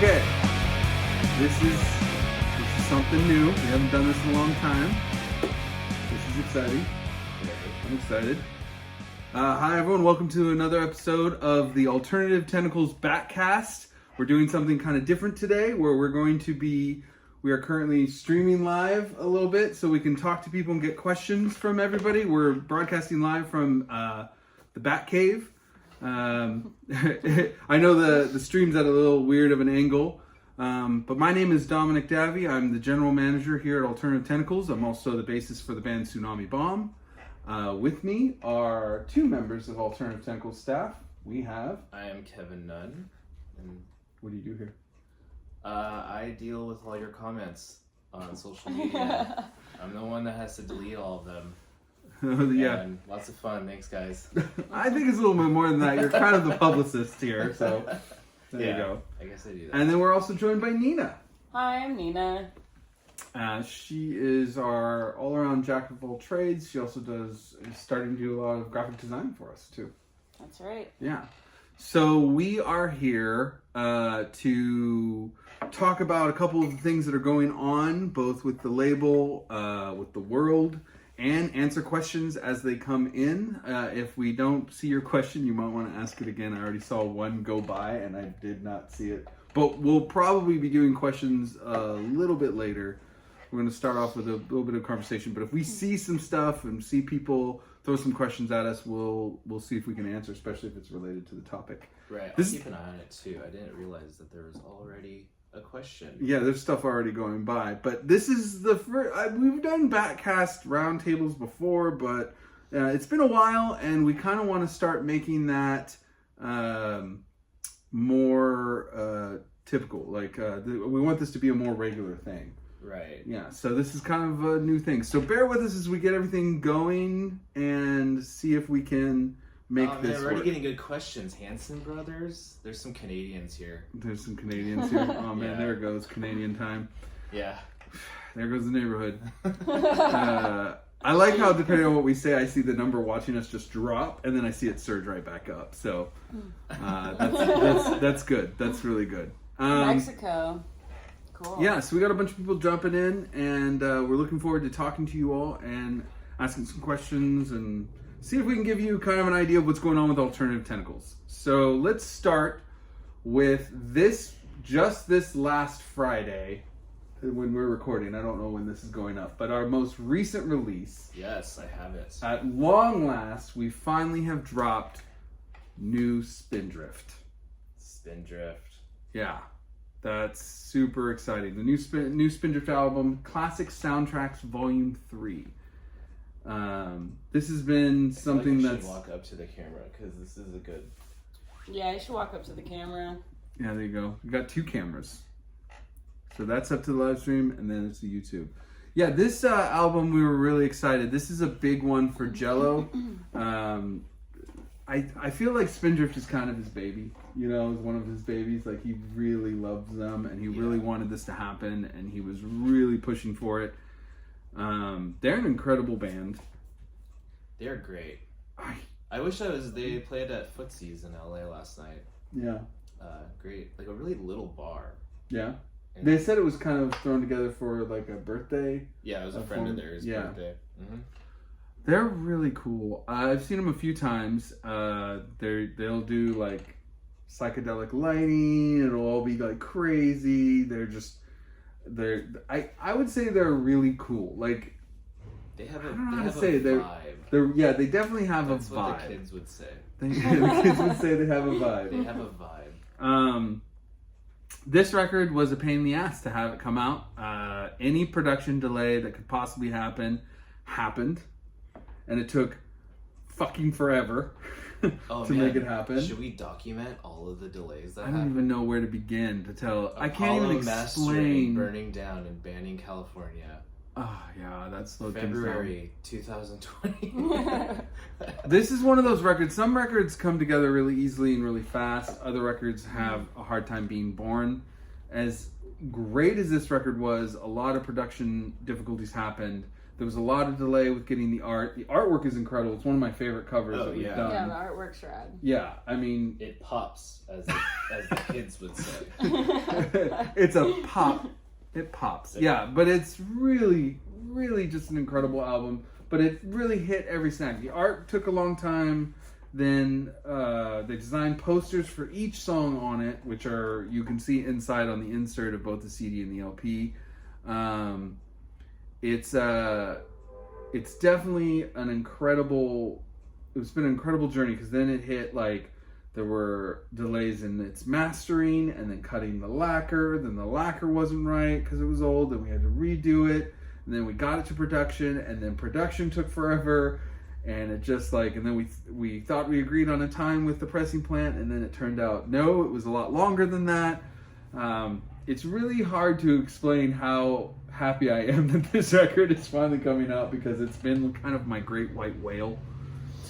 Okay, this is something new. We haven't done this in a long time. This is exciting. I'm excited. Hi everyone, welcome to another episode of the Alternative Tentacles Backcast. We're doing something kind of different today where we are currently streaming live a little bit so we can talk to people and get questions from everybody. We're broadcasting live from the Bat Cave. I know the stream's at a little weird of an angle, but my name is Dominic Davi. I'm the general manager here at Alternative Tentacles. I'm also the bassist for the band Tsunami Bomb. With me are two members of Alternative Tentacles Staff. I am Kevin Nunn. And what do you do here? I deal with all your comments on social media. I'm the one that has to delete all of them. Yeah. And lots of fun. Thanks, guys. I think it's a little bit more than that. You're kind of the publicist here, so there you go. I guess I do that. And then we're also joined by Nina. Hi, I'm Nina. She is our all-around jack of all trades. She also is starting to do a lot of graphic design for us, too. That's right. Yeah. So we are here to talk about a couple of things that are going on, both with the label, with the world, and answer questions as they come in. If we don't see your question, you might want to ask it again. I already saw one go by and I did not see it. But we'll probably be doing questions a little bit later. We're going to start off with a little bit of conversation. But if we see some stuff and see people throw some questions at us, we'll see if we can answer, especially if it's related to the topic. Right, I'll keep an eye on it too. I didn't realize that there was already a question. Yeah, there's stuff already going by. But this is the first... we've done Batcast roundtables before, but it's been a while, and we kind of want to start making that more typical. Like, we want this to be a more regular thing. Right. Yeah, so this is kind of a new thing. So bear with us as we get everything going and see if we can make this we're already work. getting good questions. Hanson Brothers. There's some Canadians here. There's some Canadians here. Oh man, Yeah. There it goes. Canadian time. Yeah. There goes the neighborhood. I like how, depending on what we say, I see the number watching us just drop, and then I see it surge right back up. So that's good. That's really good. Mexico. Cool. Yeah, so we got a bunch of people jumping in, and we're looking forward to talking to you all and asking some questions and see if we can give you kind of an idea of what's going on with Alternative Tentacles. So let's start with this last Friday when we're recording. I don't know when this is going up, but our most recent release. Yes, I have it. At long last, we finally have dropped new Spindrift. Spindrift. Yeah. That's super exciting. The new Spindrift album, Classic Soundtracks Volume 3. This has been something that's... walk up to the camera because this is a good... Yeah, you should walk up to the camera. Yeah, there you go. We got two cameras. So that's up to the live stream, and then it's the YouTube. Yeah, this album, we were really excited. This is a big one for Jello. I feel like Spindrift is kind of his baby. You know, it's one of his babies. Like, he really loves them, and he really wanted this to happen, and he was really pushing for it. They're an incredible band. They're great. I wish they played at Footsie's in LA last night. Yeah. Great. Like a really little bar. Yeah. And they said it was kind of thrown together for like a birthday. Yeah, it was a friend of theirs' birthday. Mm-hmm. They're really cool. I've seen them a few times. They'll do like psychedelic lighting. It'll all be like crazy. I would say they're really cool. Like, they have a vibe. They definitely have That's a vibe. what the kids would say. The kids would say they have a vibe. They have a vibe. This record was a pain in the ass to have it come out. Any production delay that could possibly happen happened. And it took fucking forever to make it happen. Should we document all of the delays that I happened? don't even know where to begin to tell. I can't even explain. Burning down and banning California. Oh, yeah, that's slowed February 2020. This is one of those records. Some records come together really easily and really fast. Other records have a hard time being born. As great as this record was, a lot of production difficulties happened There was a lot of delay with getting the art. The artwork is incredible. It's one of my favorite covers that we've done. Yeah, the artwork's rad. Yeah, I mean... It pops, as the kids would say. It's a pop. It pops. Yeah, but it's really, really just an incredible album. But it really hit every snag. The art took a long time. Then they designed posters for each song on it, which are you can see inside on the insert of both the CD and the LP. It's definitely an incredible. It's been an incredible journey because then it hit like there were delays in its mastering and then cutting the lacquer. Then the lacquer wasn't right because it was old. Then we had to redo it. And then we got it to production, and then production took forever. And it just like, and then we thought we agreed on a time with the pressing plant, and then it turned out no, it was a lot longer than that. It's really hard to explain how happy I am that this record is finally coming out because it's been kind of my great white whale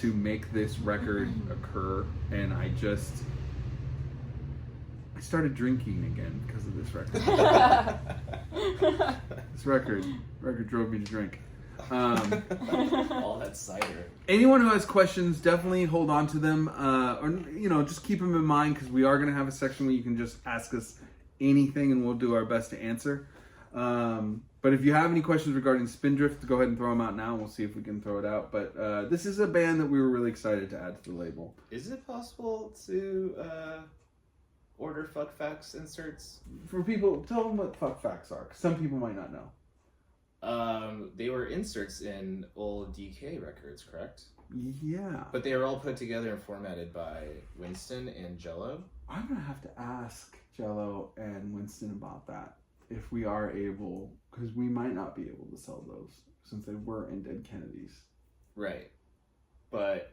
to make this record occur, and I started drinking again because of this record. This record drove me to drink. All that cider. Anyone who has questions, definitely hold on to them, or just keep them in mind because we are going to have a section where you can just ask us anything, and we'll do our best to answer. But if you have any questions regarding Spindrift, go ahead and throw them out now, and we'll see if we can throw it out. But this is a band that we were really excited to add to the label. Is it possible to order Fuck Facts inserts? For people, tell them what fuck facts are, because some people might not know. They were inserts in old DK records, correct? Yeah. But they were all put together and formatted by Winston and Jello. I'm going to have to ask Jello and Winston about that, if we are able, because we might not be able to sell those, since they were in Dead Kennedys. Right. But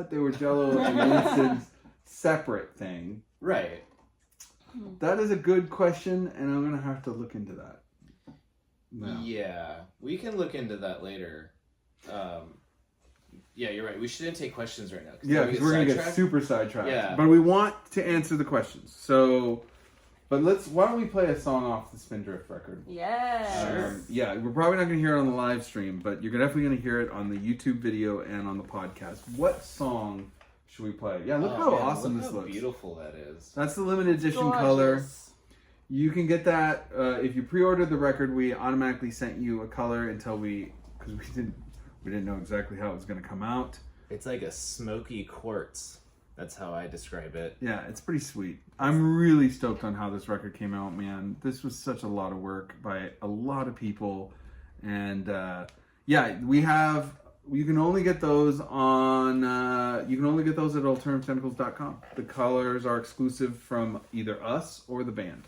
they were Jello and Winston's separate thing. Right. That is a good question, and I'm going to have to look into that. No. Yeah, we can look into that later. Yeah, you're right. We shouldn't take questions right now. Yeah, because we're going to get super sidetracked. Yeah. But we want to answer the questions. So, why don't we play a song off the Spindrift record? Yes. Yeah, we're probably not going to hear it on the live stream, but you're definitely going to hear it on the YouTube video and on the podcast. What song should we play? Yeah, look how awesome this looks. How beautiful that is. That's the limited edition color. You can get that if you pre-ordered the record. We automatically sent you a color because we didn't know exactly how it was going to come out. It's like a smoky quartz. That's how I describe it. Yeah, it's pretty sweet. I'm really stoked on how this record came out, man. This was such a lot of work by a lot of people, and you can only get those on at AlternativeTentacles.com. The colors are exclusive from either us or the band.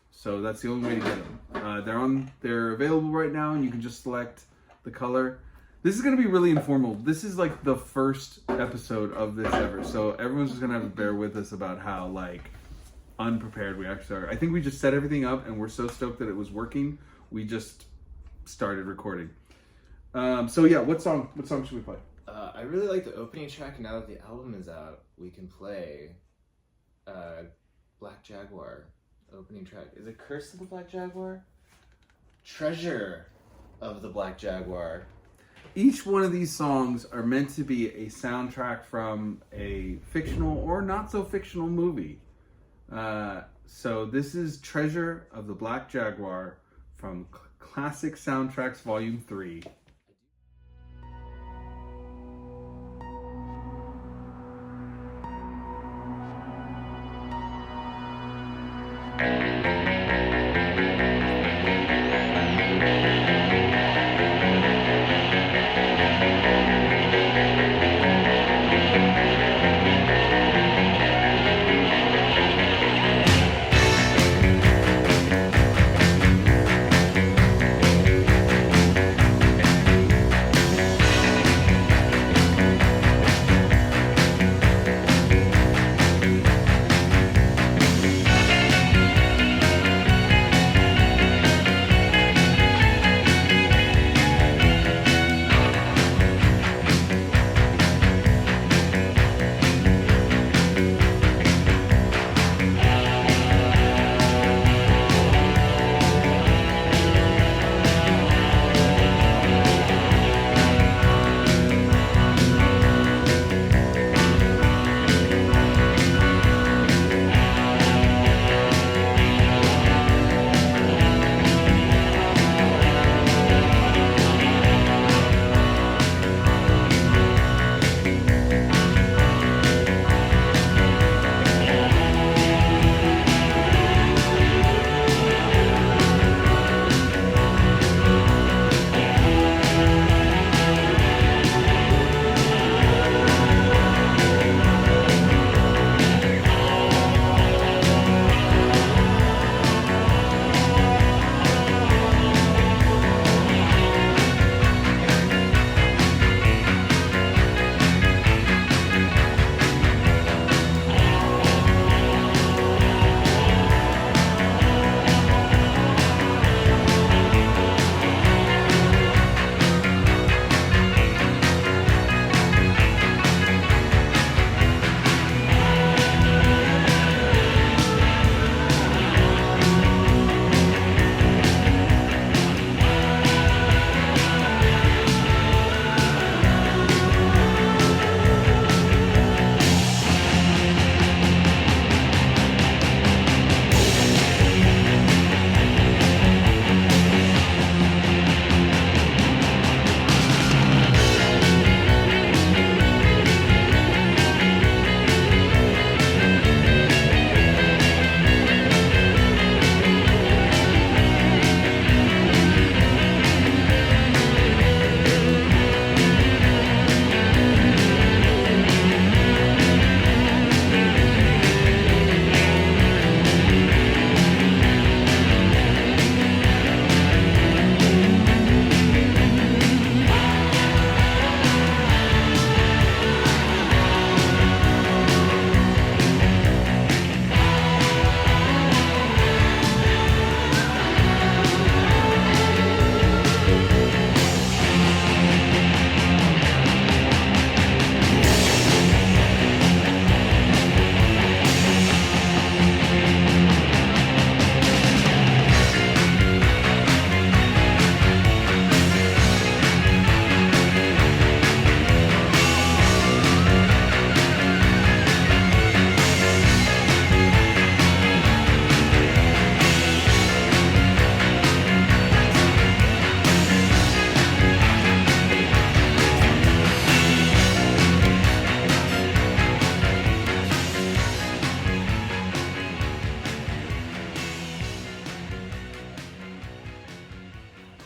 So that's the only way to get them. They're available right now, and you can just select the color. This is going to be really informal. This is like the first episode of this ever, so everyone's just going to have to bear with us about how unprepared we actually are. I think we just set everything up, and we're so stoked that it was working. We just started recording. What song should we play? I really like the opening track. Now that the album is out, we can play Black Jaguar. Opening track. Is it Curse of the Black Jaguar? Treasure of the Black Jaguar. Each one of these songs are meant to be a soundtrack from a fictional or not so fictional movie. So this is Treasure of the Black Jaguar from Classic Soundtracks Volume 3.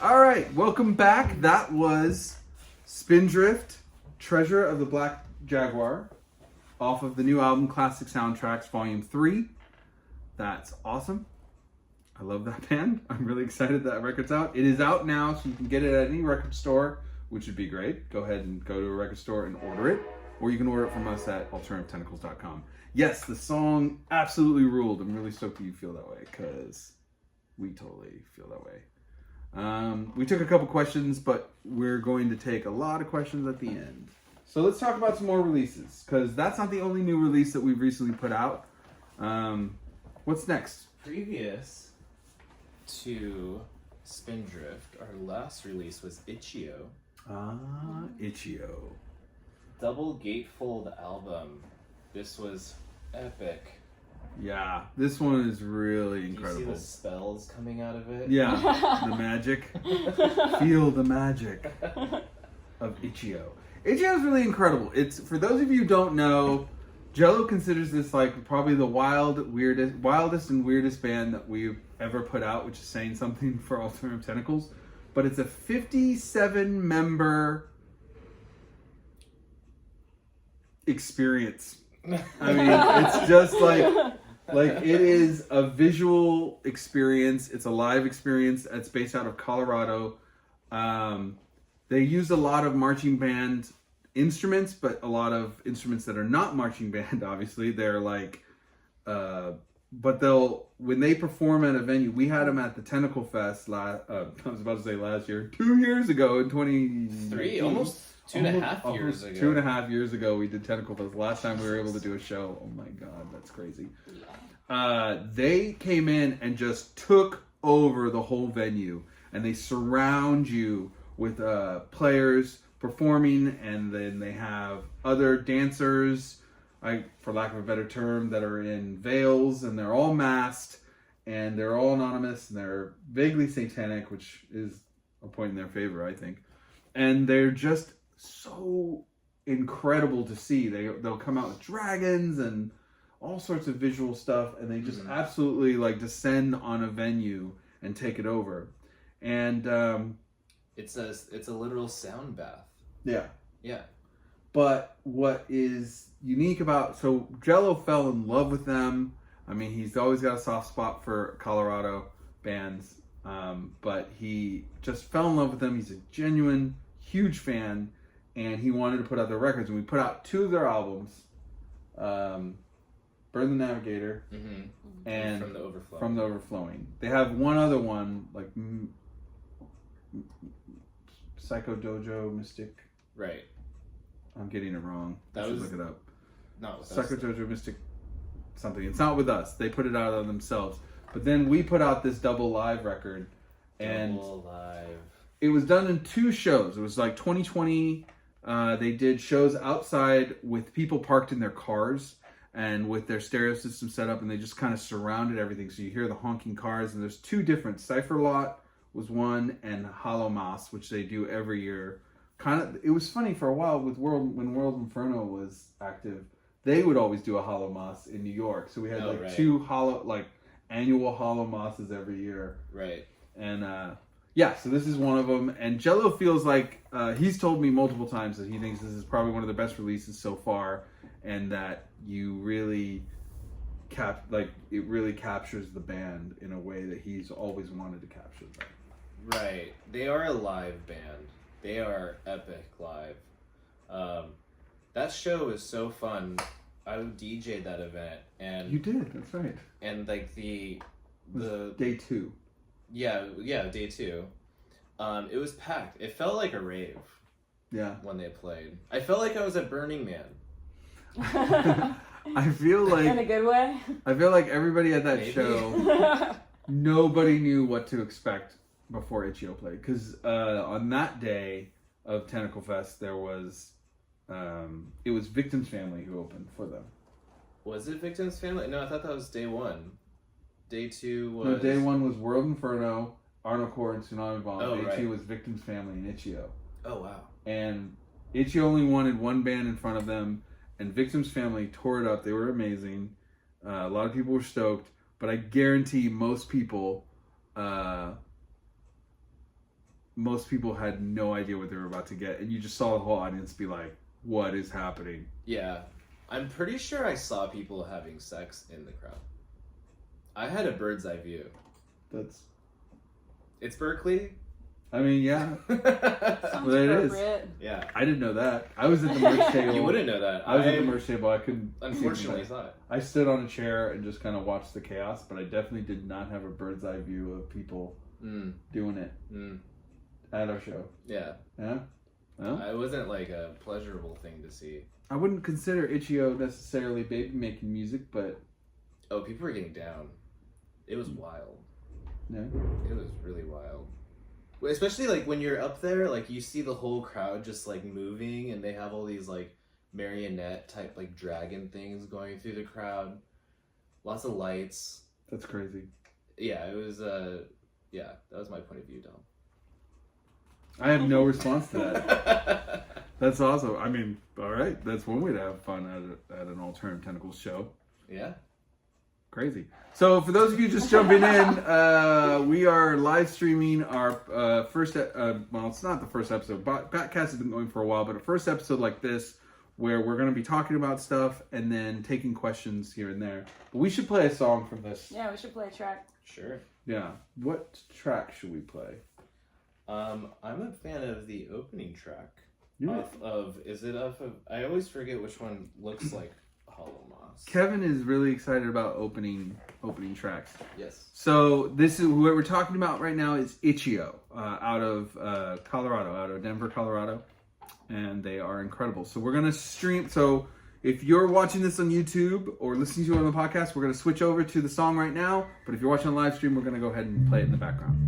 All right, welcome back. That was Spindrift, Treasure of the Black Jaguar, off of the new album Classic Soundtracks Volume 3. That's awesome. I love that band. I'm really excited that record's out. It is out now, so you can get it at any record store, which would be great. Go ahead and go to a record store and order it, or you can order it from us at alternativetentacles.com. Yes, the song absolutely ruled. I'm really stoked that you feel that way, because we totally feel that way. We took a couple questions, but we're going to take a lot of questions at the end. So let's talk about some more releases, because that's not the only new release that we've recently put out. What's next? Previous to Spindrift, our last release was Ichio. Ichio. Double gatefold album. This was epic. Yeah, this one is really incredible. Do you see the spells coming out of it? Yeah, the magic. Feel the magic of Ichio. Ichio is really incredible. It's, for those of you who don't know, Jello considers this like probably the wildest and weirdest band that we've ever put out, which is saying something for Alternative Tentacles. But it's a 57-member experience. I mean, it's just like it is a visual experience. It's a live experience. It's based out of Colorado. They use a lot of marching band instruments, but a lot of instruments that are not marching band. Obviously, they're like, but when they perform at a venue, we had them at the Tentacle Fest. I was about to say last year, 2 years ago in 2023, almost 2.5 years ago. 2.5 years ago, we did Tentacle Fest. Last time we were able to do a show. Oh my God, that's crazy. They came in and just took over the whole venue, and they surround you with players performing, and then they have other dancers, for lack of a better term, that are in veils, and they're all masked, and they're all anonymous, and they're vaguely satanic, which is a point in their favor, I think. And they're just so incredible to see. They'll come out with dragons and all sorts of visual stuff, and they just absolutely like descend on a venue and take it over. And it's a literal sound bath. Yeah. But what is unique about, so Jello fell in love with them. I mean, he's always got a soft spot for Colorado bands, but he just fell in love with them. He's a genuine, huge fan, and he wanted to put out their records. And we put out 2 of their albums, Burn the Navigator, and From the Overflowing. They have one other one, like Psycho Dojo Mystic. Right. I'm getting it wrong. I should look it up. Not with Psycho us. Dojo Mystic something. It's not with us. They put it out on themselves. But then we put out this double live record. And it was done in 2 shows. It was like 2020. They did shows outside with people parked in their cars and with their stereo system set up, and they just kind of surrounded everything. So you hear the honking cars, and there's 2 different. Sypherlot was one, and Hallowmass, which they do every year. It was funny for a while with when World Inferno was active. They would always do a Hallowmass in New York. So we had 2 annual Hallowmasses every year. Right. And so this is one of them. And Jello feels like he's told me multiple times that he thinks this is probably one of the best releases so far, and that you really it really captures the band in a way that he's always wanted to capture them. Right. They are a live band. They are epic live. That show is so fun. I DJ'd that event, and you did. That's right. And like the day 2. Yeah, day 2. It was packed. It felt like a rave. Yeah. When they played, I felt like I was at Burning Man. I feel like in a good way. I feel like everybody at that show, nobody knew what to expect before Ichio played, because on that day of Tentacle Fest, there was it was Victim's Family who opened for them. Was it Victim's Family? No, I thought that was day 1. Day 2 was... No, day 1 was World Inferno, Arnold Core, and Tsunami Bomb. Oh, day 2 was Victim's Family and Ichio. Oh, wow. And Ichio only wanted one band in front of them, and Victim's Family tore it up. They were amazing. A lot of people were stoked, but I guarantee most people most people had no idea what they were about to get, and you just saw the whole audience be like, "What is happening?" Yeah, I'm pretty sure I saw people having sex in the crowd. I had a bird's eye view. It's Berkeley. I mean, yeah. Sounds Well, it is. appropriate. Yeah. I didn't know that. I was at the merch table. You wouldn't know that. I was at the merch table. I couldn't. Unfortunately, saw it. I stood on a chair and just kind of watched the chaos, but I definitely did not have a bird's eye view of people doing it at our show. Yeah. Yeah. Well, It wasn't like a pleasurable thing to see. I wouldn't consider Ichio necessarily baby making music, but Oh, people were getting down. It was wild. yeah. It was really wild. Especially like when you're up there, like you see the whole crowd just like moving, and they have all these like marionette type like dragon things going through the crowd. Lots of lights. That's crazy. Yeah, it was yeah, that was my point of view, Dom. I have no response to that. That's awesome. I mean, all right, that's one way to have fun at an Alternative Tentacles show. Yeah. Crazy. So for those of you just jumping in, we are live streaming our first, well, it's not the first episode. Batcast has been going for a while, but a first episode like this where we're going to be talking about stuff and then taking questions here and there. But we should play a song from this. Yeah, we should play a track. Sure. Yeah. What track should we play? I'm a fan of the opening track. Yeah. Is it off of, I always forget which one looks like Hallowmass. Kevin is really excited about opening tracks. Yes. So this is what we're talking about right now is Ichio out of Colorado, out of Denver, Colorado, and they are incredible. So we're gonna stream. So if you're watching this on YouTube or listening to it on the podcast, we're gonna switch over to the song right now. But if you're watching on live stream, we're gonna go ahead and play it in the background.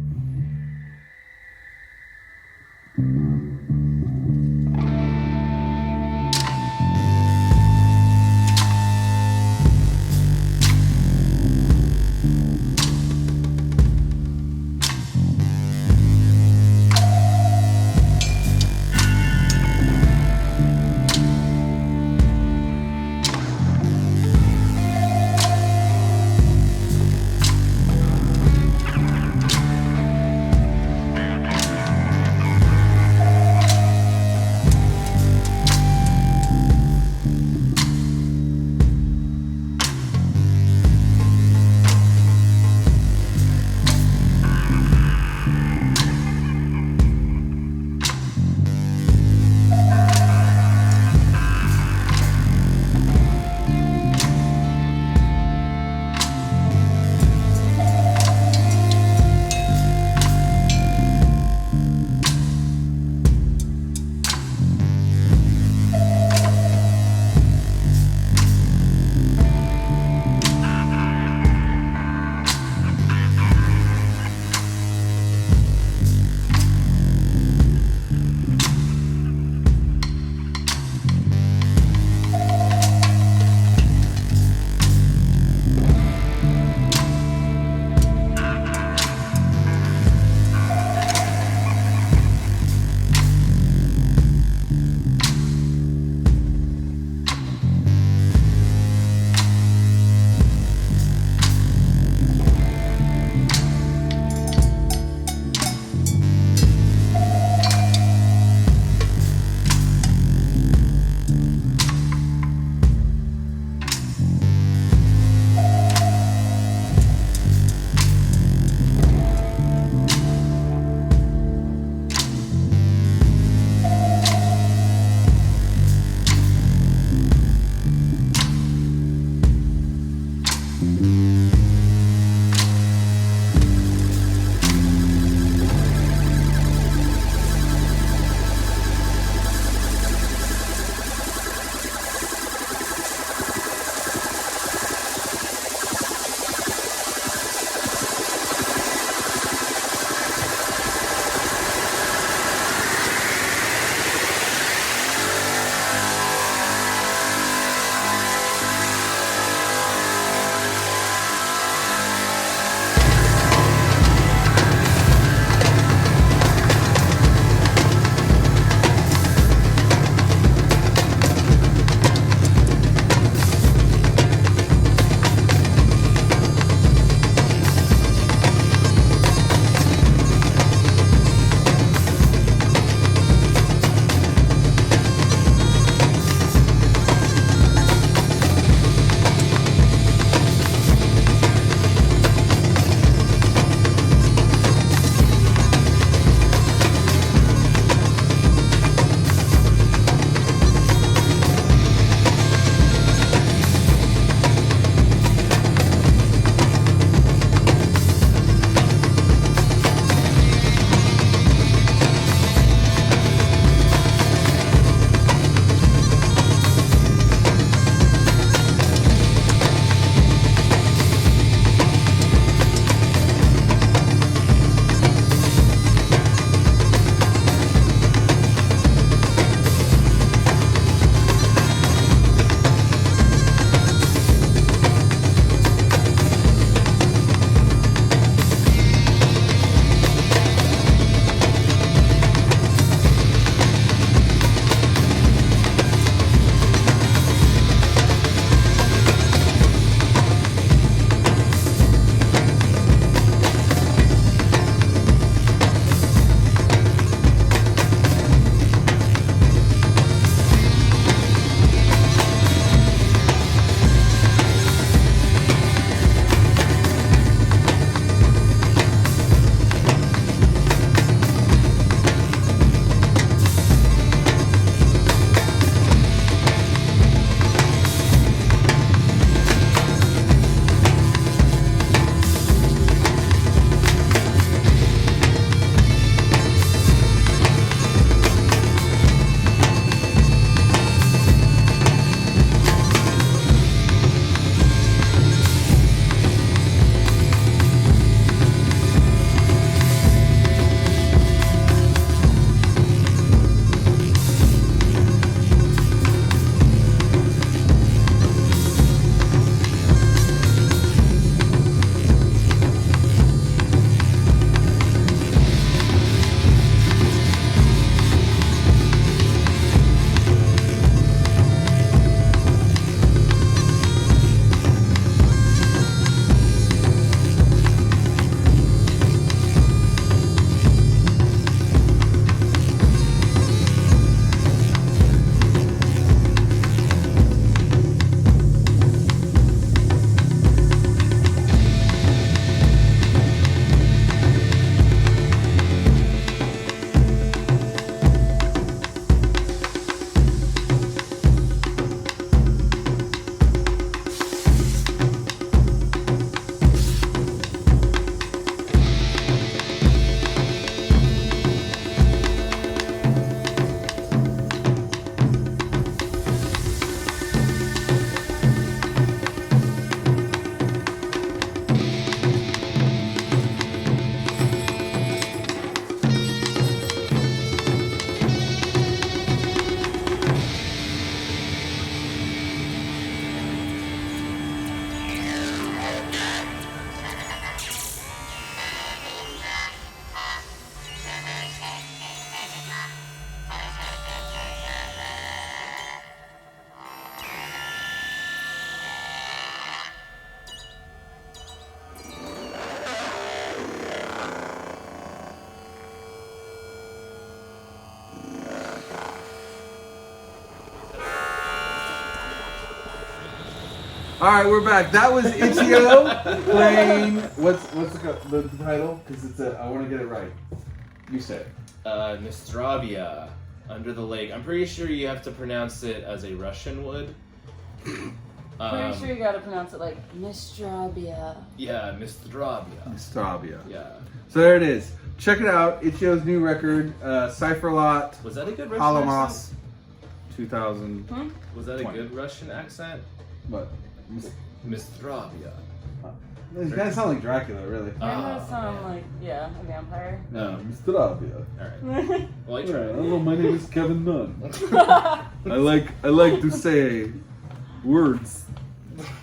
All right, we're back. That was Ichio playing. What's the title? Because it's I want to get it right. You say it. Mystrabia, Under the Lake. I'm pretty sure you have to pronounce it as a Russian would. Pretty sure you gotta pronounce it like Mystrabia. Yeah, Mystrabia. Mystrabia. Yeah. So there it is. Check it out. Ichio's new record, Sypherlot, Was that a good Russian Hallowmass, accent? 2000. Was that a 20. good Russian accent? What? Mystrabia. It kind of sounds like Dracula, really. It does sound like, a vampire. No. Mystrabia. Alright. Well, I tried. Hello, my name is Kevin Nunn. I like to say words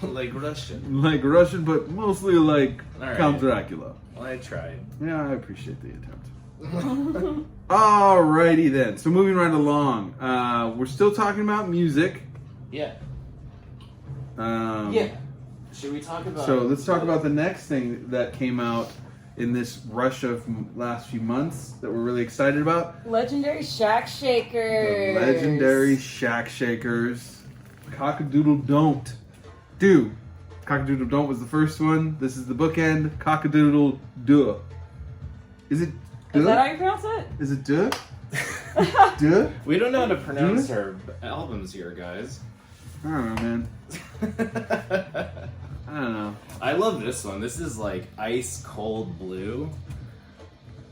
Like Russian. like Russian, but mostly like All Count right. Dracula. Well, I tried. Yeah, I appreciate the attempt. Alrighty then. So moving right along, we're still talking about music. Yeah. Um, Yeah. Should we talk about... So let's talk about the next thing that came out in this rush of last few months that we're really excited about. Legendary Shack Shakers. The legendary Shack Shakers. Cockadoodle-Don't. Do. Cockadoodle-Don't was the first one. This is the bookend. Cockadoodle-Deux. Is it Is Deux? that how you pronounce it? Is it Deux? Deux? We don't know how to pronounce our albums here, guys. I don't know, man. I don't know. I love this one. This is like ice cold blue.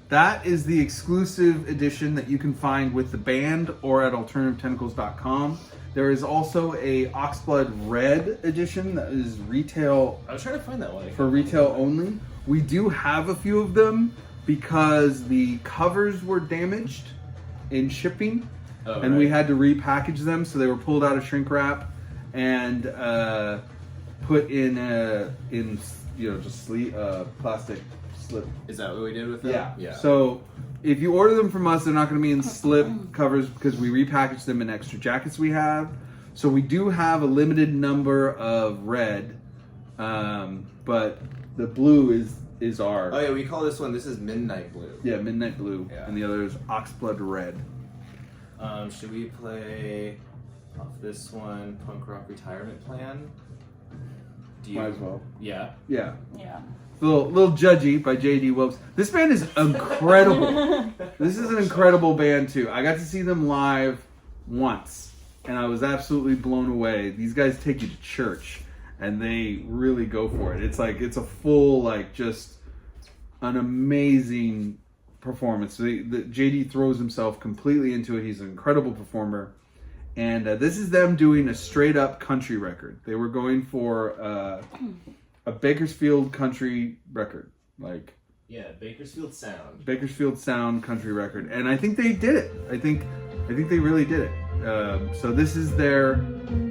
That is the exclusive edition that you can find with the band or at AlternativeTentacles.com. There is also a Oxblood Red edition that is retail I was trying to find that one. for retail only. We do have a few of them because the covers were damaged in shipping, Oh, and we right. had to repackage them, so they were pulled out of shrink wrap and put in just plastic slip. Is that what we did with them? Yeah. So if you order them from us, they're not going to be in slip covers because we repackage them in extra jackets we have. So we do have a limited number of red, but the blue is our. Oh yeah, we call this one. This is Midnight Blue. Yeah, Midnight Blue, Yeah. and the other is Oxblood Red. Should we play off this one, Punk Rock Retirement Plan? Do you? Might as well. Yeah. Yeah. Yeah. Little Judgy by J.D. Wopes. This band is incredible. This is an incredible band too. I got to see them live once, and I was absolutely blown away. These guys take you to church, and they really go for it. It's like it's a full just an amazing performance. The JD throws himself completely into it. He's an incredible performer, and this is them doing a straight up country record. They were going for a Bakersfield country record, Yeah, Bakersfield Sound. Bakersfield Sound country record, and I think they did it. I think they really did it. So this is their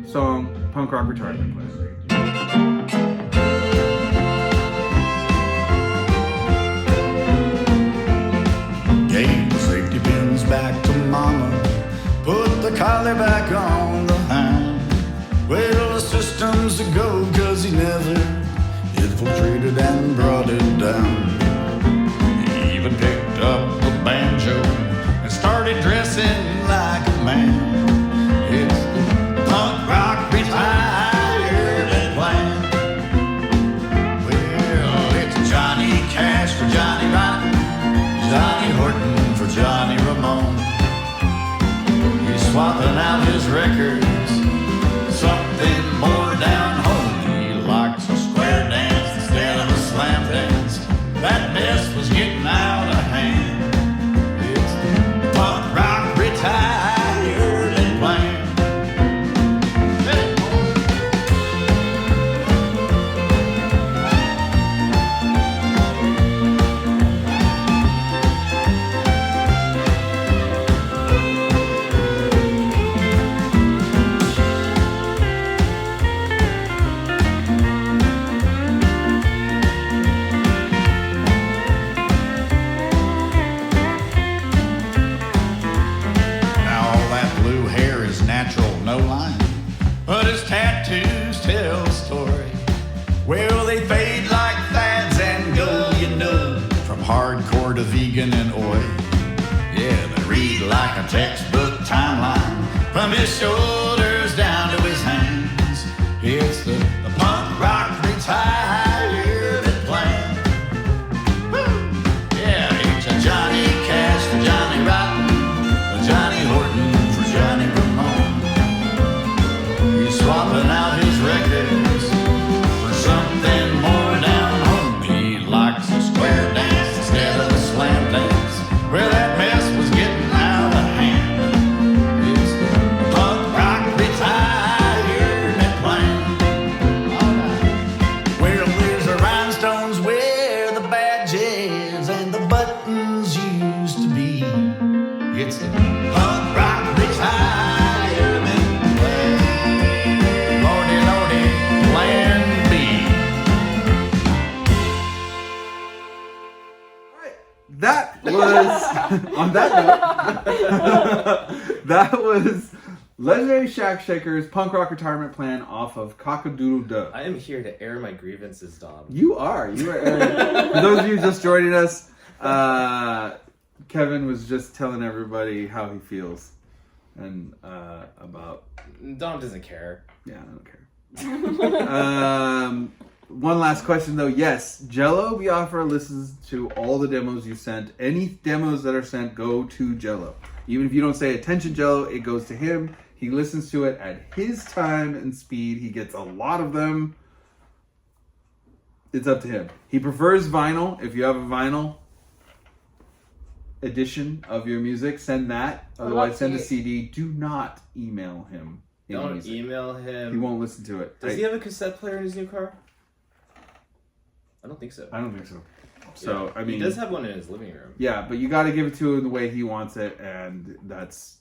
song, Punk Rock Retirement Plan. Gave the safety pins back to mama, put the collar back on the hind. Well, the system's a go, cause he never infiltrated and brought it down. He even picked up the banjo and started dressing like a man. It's the punk rock retirement plan. Well, it's Johnny Cash for Johnny Rotten, Johnny Horton for Johnny Ramone. He's swapping out his records, something more down home. He likes a square dance instead of a slam dance. That mess was getting out of hand. It's the punk rock retirement plan. Hey. Now all that blue hair is natural, no line, but his tattoos tell a story. Well, they fade like fads and go, you know, from hardcore to vegan and oi. Yeah, they read like a textbook timeline, from his shoulders down to his hands. It's the punk buttons used to be. It's the punk rock retirement plan. Lordy, lordy, plan B. That was on that note. That was Legendary Shack Shaker's Punk Rock Retirement Plan off of CockadoodleDeux. I am here to air my grievances, Dom. You are. For those of you just joining us, Kevin was just telling everybody how he feels and about. Dom doesn't care. Yeah, I don't care. One last question though. Yes, Jello Biafra listens to all the demos you sent. Any demos that are sent go to Jello. Even if you don't say attention Jello, it goes to him. He listens to it at his time and speed. He gets a lot of them. It's up to him. He prefers vinyl. If you have a vinyl edition of your music, send that. Otherwise, send a CD. Do not email him. Don't email him. He won't listen to it. Does he have a cassette player in his new car? I don't think so. I don't think so. So, yeah. I mean... He does have one in his living room. Yeah, but you got to give it to him the way he wants it, and that's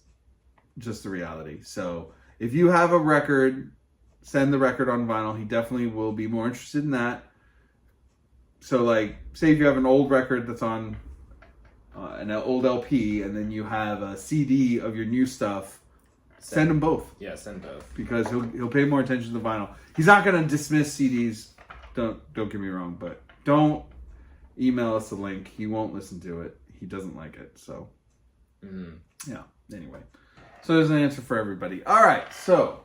just the reality. So, if you have a record, send the record on vinyl. He definitely will be more interested in that. So, like, say if you have an old record that's on an old LP, and then you have a CD of your new stuff, send them both. Yeah, send both. Because he'll pay more attention to the vinyl. He's not going to dismiss CDs. Don't get me wrong, but don't email us a link. He won't listen to it. He doesn't like it. So, yeah. Anyway, so there's an answer for everybody. All right. So,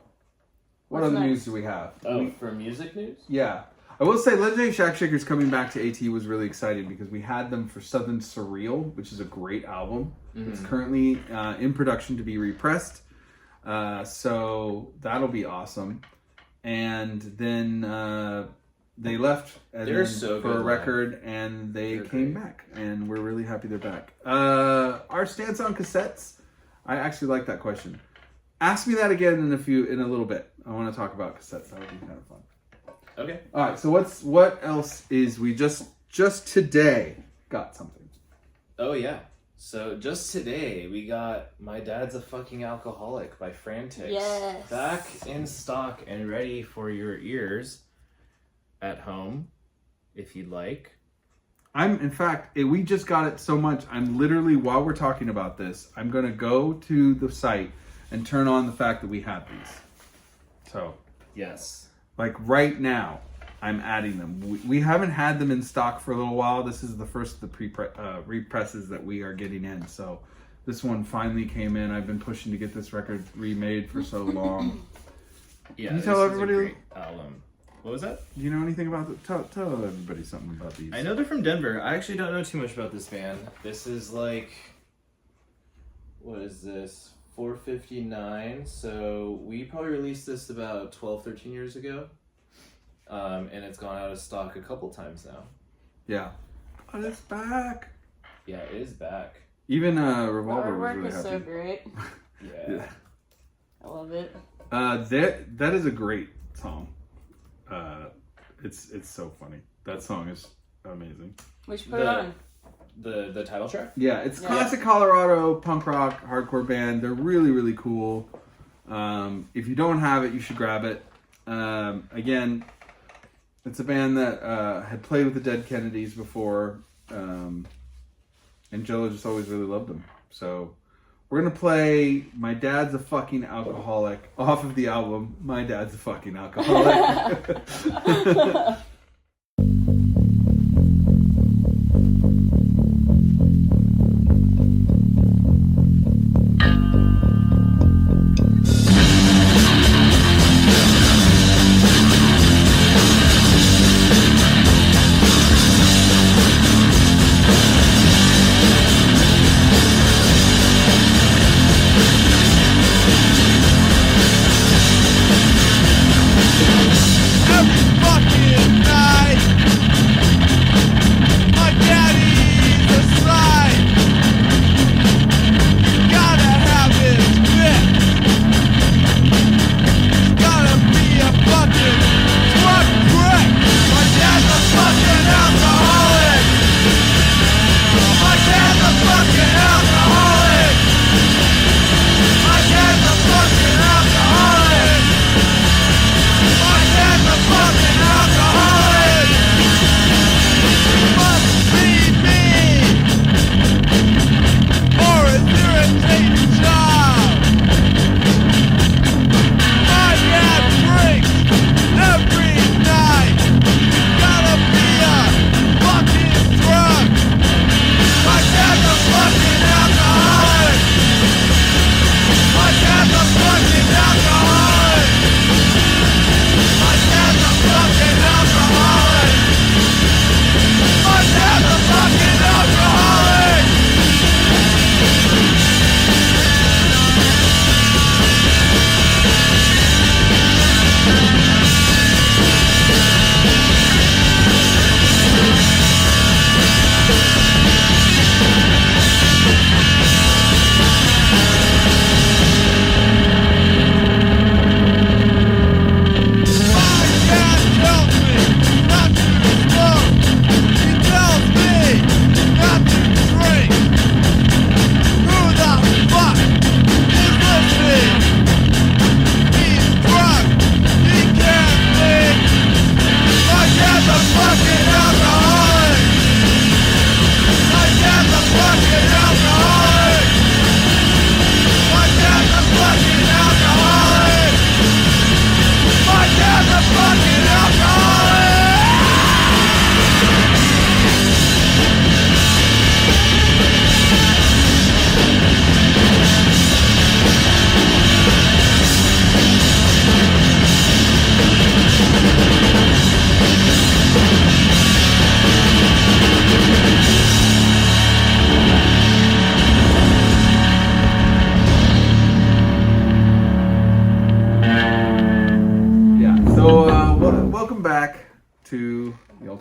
what other news do we have? Oh, for music news? Yeah. I will say Legendary Shack Shaker's coming back to AT was really exciting because we had them for Southern Surreal, which is a great album. It's currently in production to be repressed. So that'll be awesome. And then they left for a record, and they came back, and we're really happy they're back. Our stance on cassettes, I actually like that question. Ask me that again in a little bit. I want to talk about cassettes. That would be kind of fun. Okay. All right. So what else is we just today got something? Oh yeah. So just today we got My Dad's a Fucking Alcoholic by Frantic. Yes. Back in stock and ready for your ears at home, if you'd like. In fact, we just got it so much. I'm literally, while we're talking about this, I'm going to go to the site and turn on the fact that we have these. So, yes. Like right now, I'm adding them. We haven't had them in stock for a little while. This is the first of the represses that we are getting in. So this one finally came in. I've been pushing to get this record remade for so long. Yeah, can you tell everybody? Is a great album. What was that? Do you know anything about the? Tell everybody something about these. I know they're from Denver. I actually don't know too much about this band. This is like, what is this? 459. So we probably released this about 12, 13 years ago. And it's gone out of stock a couple times now. Yeah. But it's back. Yeah, it is back. Even Revolver was Artwork really is happy. so great. Yeah. I love it. That is a great song. It's so funny. That song is amazing. We should put it on. The title track? Yeah, it's classic Colorado punk rock hardcore band. They're really, really cool. If you don't have it, you should grab it. Again, it's a band that had played with the Dead Kennedys before, and Jello just always really loved them. So we're going to play My Dad's a Fucking Alcoholic off of the album My Dad's a Fucking Alcoholic. Fucking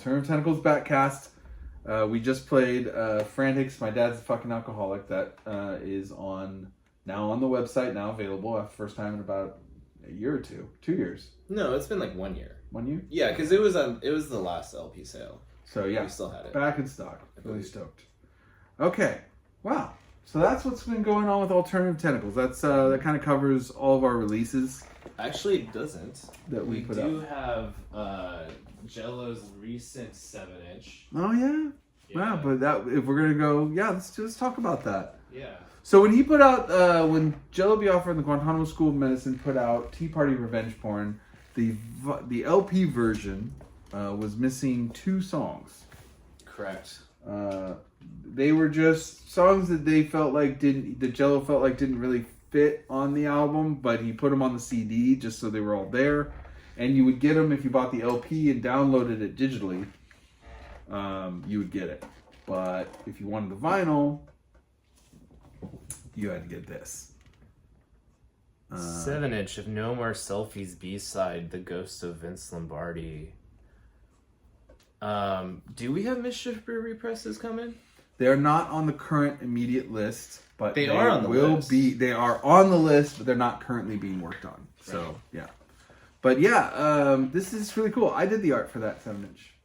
Alternative Tentacles Batcast. We just played Frantic, My Dad's a Fucking Alcoholic. That is now on the website, now available. First time in about a year or two. 2 years. No, it's been like 1 year. 1 year? Yeah, because it was the last LP sale. So yeah, we still had it back in stock. Really stoked. Okay, wow. So that's what's been going on with Alternative Tentacles. That kind of covers all of our releases. Actually, it doesn't. That we put do have Jello's recent 7-inch. Oh yeah. Wow, but if we're gonna go, let's talk about that. Yeah. So when he put out, when Jello Biafra and the Guantanamo School of Medicine put out Tea Party Revenge Porn, the LP version was missing 2 songs. Correct. They were just songs that Jello felt like didn't really fit on the album, but he put them on the CD just so they were all there. And you would get them if you bought the LP and downloaded it digitally. You would get it. But if you wanted the vinyl, you had to get this. 7-inch of No More Selfies B-side, The Ghost of Vince Lombardi. Do we have Mystrabia represses coming? They're not on the current immediate list, but they are on the list. They are on the list, but they're not currently being worked on. So yeah. But yeah, this is really cool. I did the art for that 7-inch.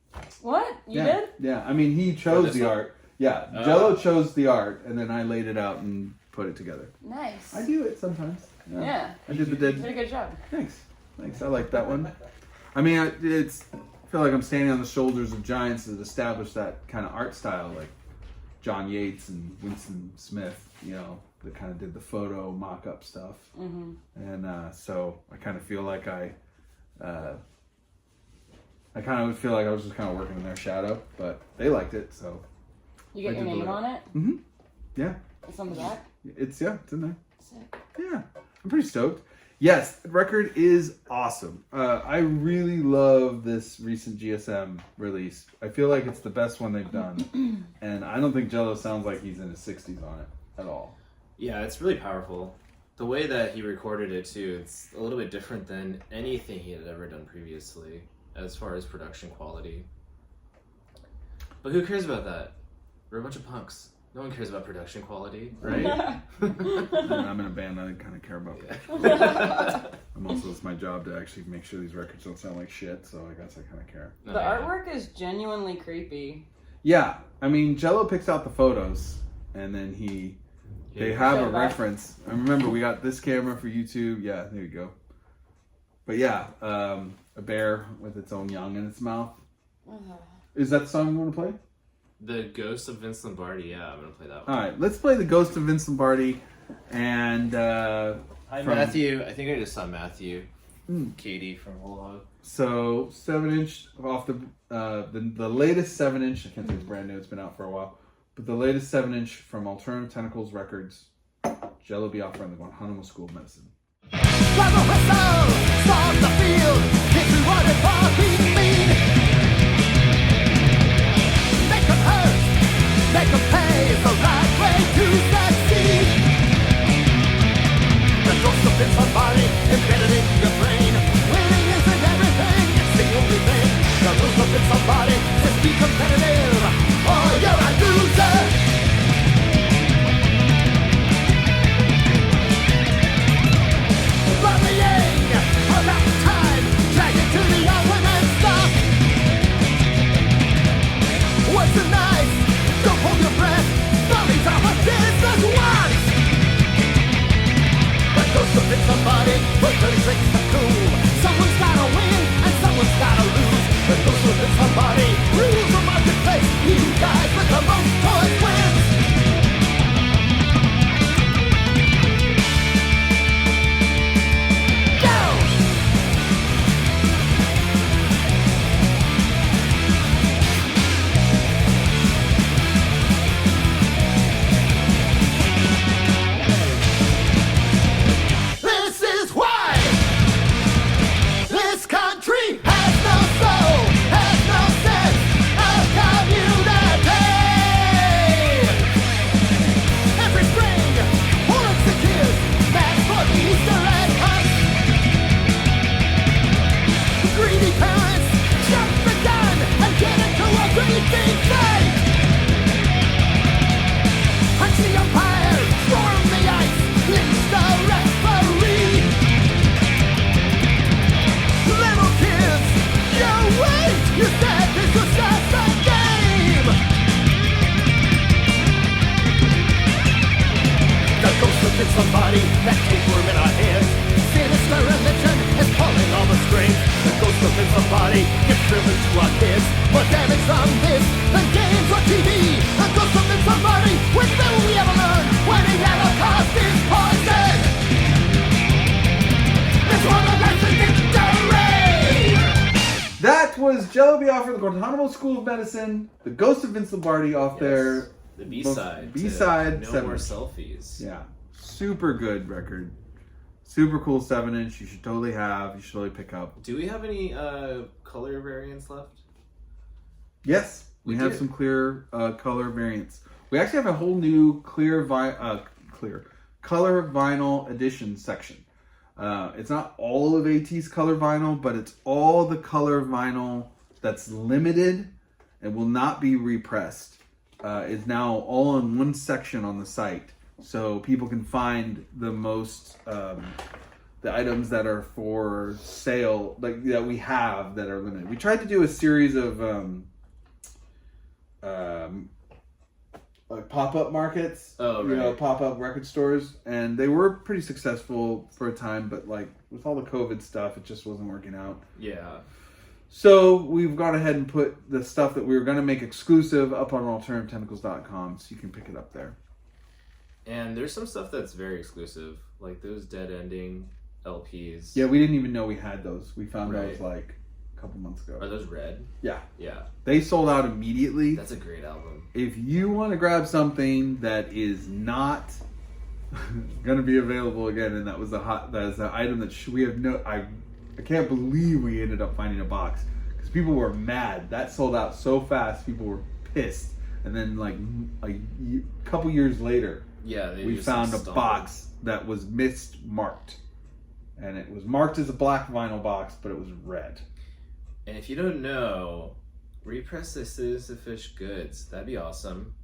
What? You did? Yeah, I mean, he chose the art. Yeah, Jello chose the art, and then I laid it out and put it together. Nice. I do it sometimes. Yeah. I did You did a good job. Thanks. I like that one. I mean, I feel like I'm standing on the shoulders of giants that established that kind of art style, like John Yates and Winston Smith, that kind of did the photo mock-up stuff. Mm-hmm. And so I kind of feel like I kind of feel like I was just kind of working in their shadow, but they liked it, so. You get your name on it? Mm-hmm. Yeah. It's on the back? It's in there. Sick. Yeah. I'm pretty stoked. Yes, the record is awesome. I really love this recent GSM release. I feel like it's the best one they've done. And I don't think Jello sounds like he's in his 60s on it at all. Yeah, it's really powerful. The way that he recorded it, too, it's a little bit different than anything he had ever done previously, as far as production quality. But who cares about that? We're a bunch of punks. No one cares about production quality, right? I'm in a band. I kind of care about that. It's my job to actually make sure these records don't sound like shit, so I guess I kind of care. The artwork is genuinely creepy. Yeah, I mean, Jello picks out the photos, and then they have a reference. I remember we got this camera for YouTube. Yeah, there you go. But yeah, a bear with its own young in its mouth. Is that the song you want to play? The Ghost of Vince Lombardi, yeah, I'm going to play that one. Alright, let's play The Ghost of Vince Lombardi. And, Hi, Matthew. I think I just saw Matthew. Katie from Whole Hog. So, 7-inch off the latest 7-inch. I can't say it's brand new, it's been out for a while. But the latest 7-inch from Alternative Tentacles Records, Jello Biafra and the Guantanamo School of Medicine. Blow the whistle, storm the field, this is what it fucking means. Make them hurt, make them pay, it's the right way to succeed. The ghost of somebody embedded in your brain. Winning isn't everything, it's the only thing. The ghost of somebody says be competitive, or you're a loser. Worrying about time, drag it to the ultimate stop. What's the nice? Don't hold your breath. Stories are what business wants. But those who pick somebody with 36 to cool. Someone's gotta win and someone's gotta lose. But those who pick somebody rules the market. somebody, that tapeworm in our hands. Sinister religion is pulling all the strings. The ghost of somebody gets driven to our kids. More damage from this than games or TV. The ghost of somebody, which will we ever learn? When the Holocaust is poison. It's one of life's victory. That was Jello Biafra, the Guantanamo School of Medicine, the Ghost of Vince Lombardi off their The B-side. B-side. No 7. More Selfies. Yeah, super good record. Super cool 7-inch. You should totally have. You should totally pick up. Do we have any color variants left? Yes, we have do. some clear color variants. We actually have a whole new clear color vinyl edition section. It's not all of AT's color vinyl, but it's all the color vinyl that's limited and will not be repressed. It's now all in one section on the site, so people can find the most the items that are for sale, like that we have that are limited. We tried to do a series of like pop-up markets, pop-up record stores, and they were pretty successful for a time, but like with all the COVID stuff, it just wasn't working out. Yeah. So we've gone ahead and put the stuff that we were going to make exclusive up on AlternativeTentacles.com, so you can pick it up there. And there's some stuff that's very exclusive, like those Dead Ending LPs. Yeah, we didn't even know we had those. We found Right. those like a couple months ago. Are those red? Yeah. Yeah. They sold out immediately. That's a great album. If you want to grab something that is not going to be available again, and that is an item that we have I can't believe we ended up finding a box, because people were mad. That sold out so fast, people were pissed. And then like a couple years later, we found a box that was mismarked. And it was marked as a black vinyl box, but it was red. And if you don't know, repress the Citizen Fish goods. That'd be awesome.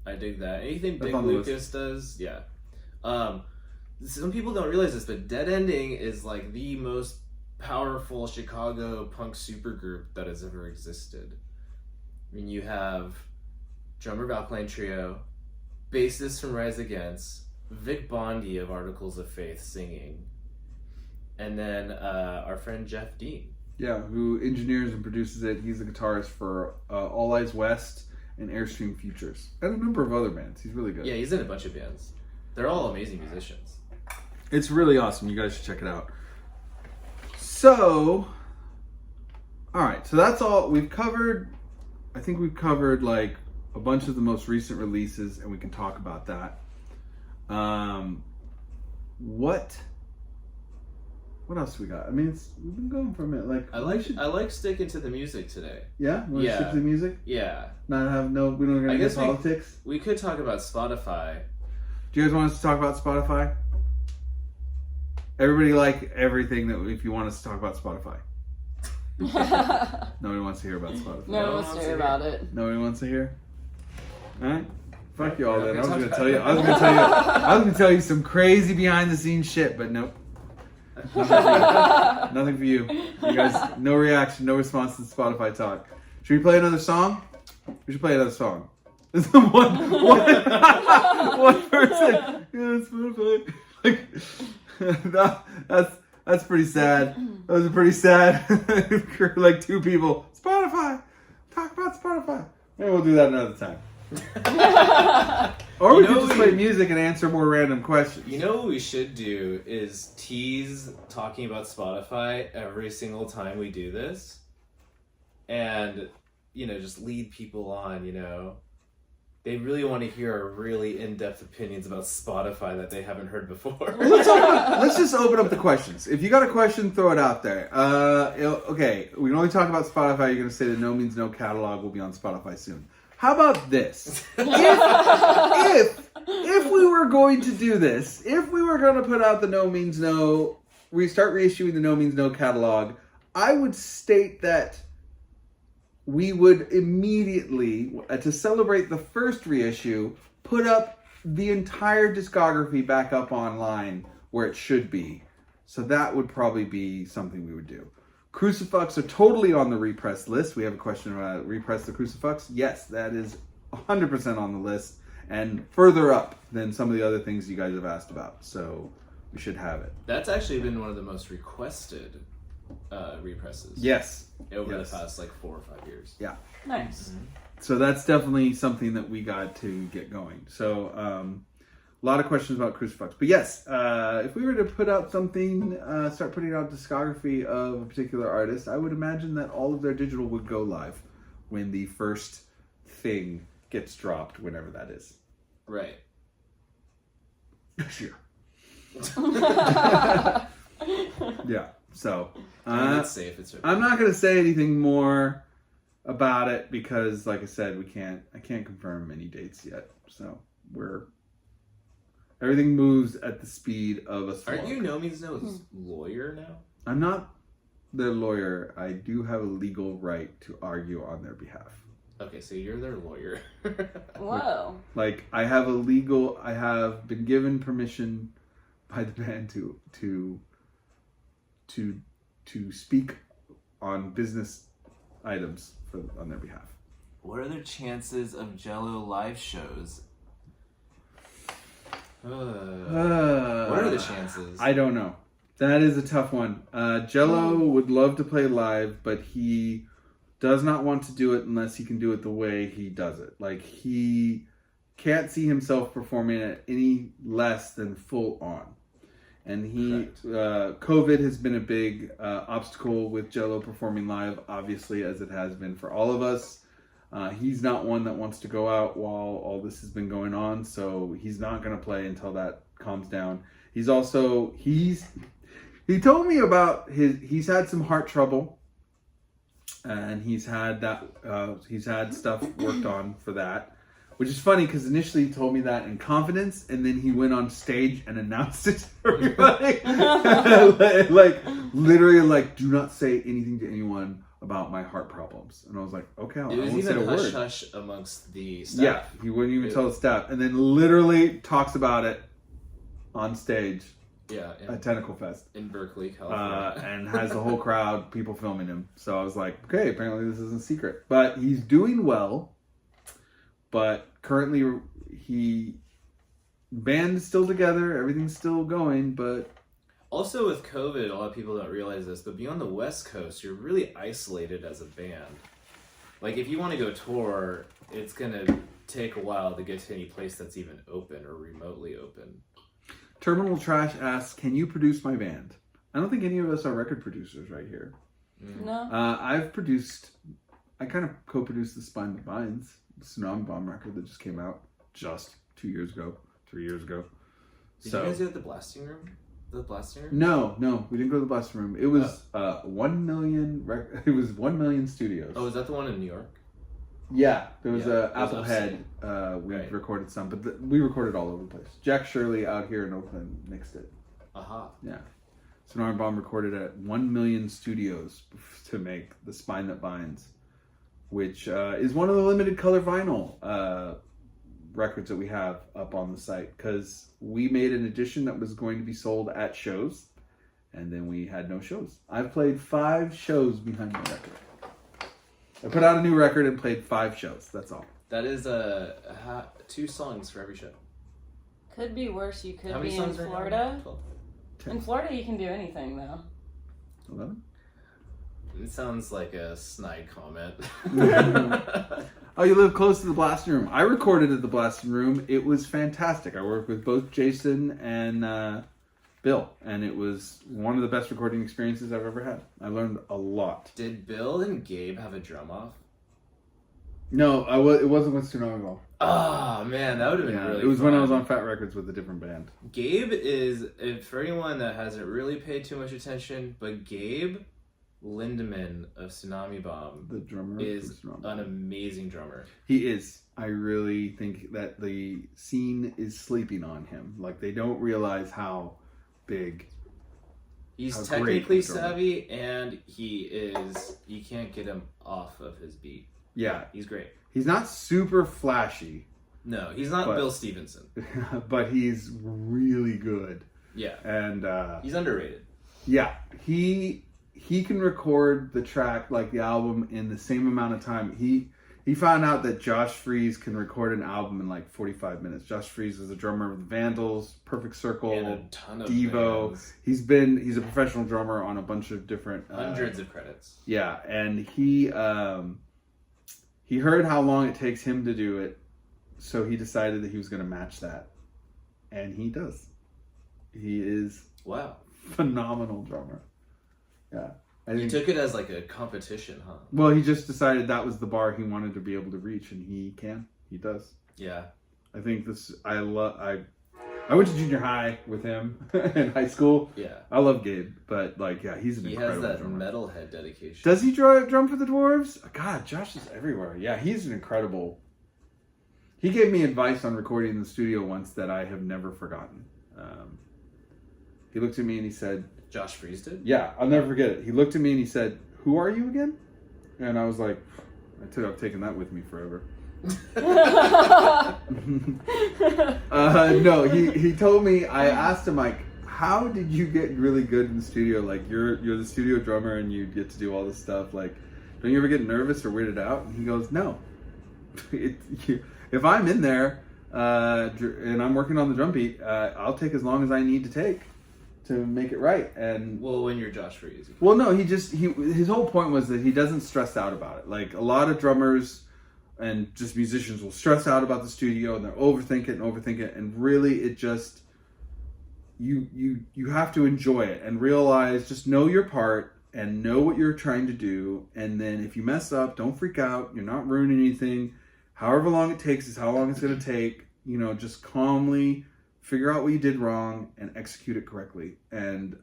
I dig that. Anything That's Big on the Lucas does, yeah. Some people don't realize this, but Dead Ending is like the most powerful Chicago punk supergroup that has ever existed. I mean, you have drummer of Alkaline Trio, bassist from Rise Against, Vic Bondi of Articles of Faith singing, and then our friend Jeff Dean. Yeah, who engineers and produces it. He's the guitarist for All Eyes West and Airstream Futures, and a number of other bands. He's really good. Yeah, he's in a bunch of bands. They're all amazing musicians. It's really awesome. You guys should check it out. So, all right. So that's all we've covered. I think we've covered like a bunch of the most recent releases, and we can talk about that. What else we got? I mean, we've been going for a minute. Like I like sticking to the music today. Yeah, want to stick to the music? Yeah. We don't gonna get politics. We could talk about Spotify. Do you guys want us to talk about Spotify? Everybody like everything that if you want us to talk about Spotify. Nobody wants to hear about Spotify. No one wants to hear about it. Nobody wants to hear. All right. Fuck you all then. I was Okay, gonna tell you. I was gonna tell you some crazy behind the scenes shit, but nope. Nothing for you. You guys, no reaction, no response to the Spotify talk. Should we play another song? We should play another song. There's one person. Yeah, Spotify. Like, that's pretty sad. That was a pretty sad. Like 2 people. Spotify. Talk about Spotify. Maybe we'll do that another time. Or we could just play music and answer more random questions. You know what we should do is tease talking about Spotify every single time we do this. And, just lead people on, They really want to hear our really in-depth opinions about Spotify that they haven't heard before. Let's just open up the questions. If you got a question, throw it out there. Okay, we can only talk about Spotify. You're going to say the No Means No catalog will be on Spotify soon. How about this? If we were going to do this, if we were going to put out the No Means No, start reissuing the No Means No catalog, I would state that we would immediately, to celebrate the first reissue, put up the entire discography back up online where it should be. So that would probably be something we would do. Crucifix are totally on the repress list. We have a question about repress the Crucifix. Yes, that is 100% on the list. and further up than some of the other things you guys have asked about. So we should have it. That's actually been one of the most requested represses. Yes. Over the past like 4 or 5 years. Yeah. Nice. So that's definitely something that we got to get going. So a lot of questions about Crucifix. But yes, if we were to put out something, start putting out discography of a particular artist, I would imagine that all of their digital would go live when the first thing gets dropped, whenever that is. Right. This year. Yeah. So It's safe. It's I'm not going to say anything more about it because, like I said, I can't confirm any dates yet. So everything moves at the speed of a slug. Aren't you Nomi's lawyer now? I'm not their lawyer. I do have a legal right to argue on their behalf. Okay, so you're their lawyer. Whoa. Like, I have been given permission by the band to speak on business items on their behalf. What are the chances of Jello live shows? What are the chances? I don't know. That is a tough one. Jello would love to play live, but he does not want to do it unless he can do it the way he does it. Like, he can't see himself performing it any less than full on. And COVID has been a big obstacle with Jello performing live, obviously, as it has been for all of us. He's not one that wants to go out while all this has been going on, so he's not going to play until that calms down. He told me about he's had some heart trouble, and he's had stuff worked on for that, which is funny because initially he told me that in confidence, and then he went on stage and announced it to everybody. like literally, like, do not say anything to anyone about my heart problems. And I was like, okay, I won't say a word. It was even hush amongst the staff. Yeah, he wouldn't even tell the staff, and then literally talks about it on stage. Yeah, at Tentacle Fest in Berkeley, California, and has the whole crowd, people filming him. So I was like, okay, apparently this isn't secret. But he's doing well. But currently, band is still together, everything's still going. But also with COVID, a lot of people don't realize this, but being on the West Coast, you're really isolated as a band. Like, if you want to go tour, it's gonna take a while to get to any place that's even open or remotely open. Terminal Trash asks, can you produce my band? I don't think any of us are record producers right here. No. I kind of co-produced the Spine That Binds, the Tsunami Bomb record that just came out just 3 years ago. Did you guys do it at the Blasting Room? The Blasting Room? No, we didn't go to the Blasting Room. It was 1 million. It was 1 million studios. Oh, is that the one in New York? Yeah, there was Applehead. We recorded some, but we recorded all over the place. Jack Shirley out here in Oakland mixed it. Aha. Yeah. Tsunami Bomb recorded at 1 million studios to make The Spine That Binds, which is one of the limited color vinyl records that we have up on the site, because we made an edition that was going to be sold at shows, and then we had no shows. I've played 5 shows behind my record. I put out a new record and played 5 shows. That's all. That is 2 songs for every show. Could be worse. You could How many be in songs are Florida. 12? In Florida, you can do anything, though. 11? It sounds like a snide comment. Oh, you live close to the Blasting Room. I recorded at the Blasting Room. It was fantastic. I worked with both Jason and Bill, and it was one of the best recording experiences I've ever had. I learned a lot. Did Bill and Gabe have a drum off? No, it wasn't with Tsunami Bomb. Oh, man, that would have been really It was fun. when I was on Fat Records with a different band. Gabe is, for anyone that hasn't really paid too much attention, but Gabe Lindemann of Tsunami Bomb, the drummer, is an amazing drummer. He is. I really think that the scene is sleeping on him. Like, they don't realize how big. He's technically savvy, and you can't get him off of his beat. Yeah. He's great. He's not super flashy. No, he's not Bill Stevenson. But he's really good. Yeah. And he's underrated. Yeah. He can record the track, like the album, in the same amount of time. he found out that Josh Freese can record an album in like 45 minutes. Josh Freese is a drummer of the Vandals, Perfect Circle, And a ton of Devo. bands. He's a professional drummer on a bunch of different Hundreds of credits. Yeah, and he heard how long it takes him to do it, so he decided that he was going to match that, and he does. He is Wow. phenomenal drummer. Yeah, You took it as like a competition, huh? Well, he just decided that was the bar he wanted to be able to reach, and he does. Yeah. I think this. I went to junior high with him in high school. Yeah. I love Gabe, but like, yeah, he's an He incredible has that drummer. metalhead dedication. Does he drum for the Dwarves? God, Josh is everywhere. Yeah, he's an incredible. He gave me advice on recording in the studio once that I have never forgotten. He looked at me and he said, Josh Freese did? "Yeah, I'll never forget it." He looked at me and he said, "Who are you again?" And I was like, I've taken that with me forever. No, he told me. I asked him like, "How did you get really good in the studio? Like, you're the studio drummer and you get to do all this stuff. Like, don't you ever get nervous or weirded out?" And he goes, "No. If I'm in there and I'm working on the drum beat, I'll take as long as I need to take to make it right." And Well, when you're Josh Freese. well, no, his whole point was that he doesn't stress out about it. Like a lot of drummers and just musicians will stress out about the studio and they'll overthink it, and really it just you have to enjoy it and realize, just know your part and know what you're trying to do, and then if you mess up, don't freak out. You're not ruining anything. However long it takes is how long it's going to take. Just calmly figure out what you did wrong and execute it correctly. And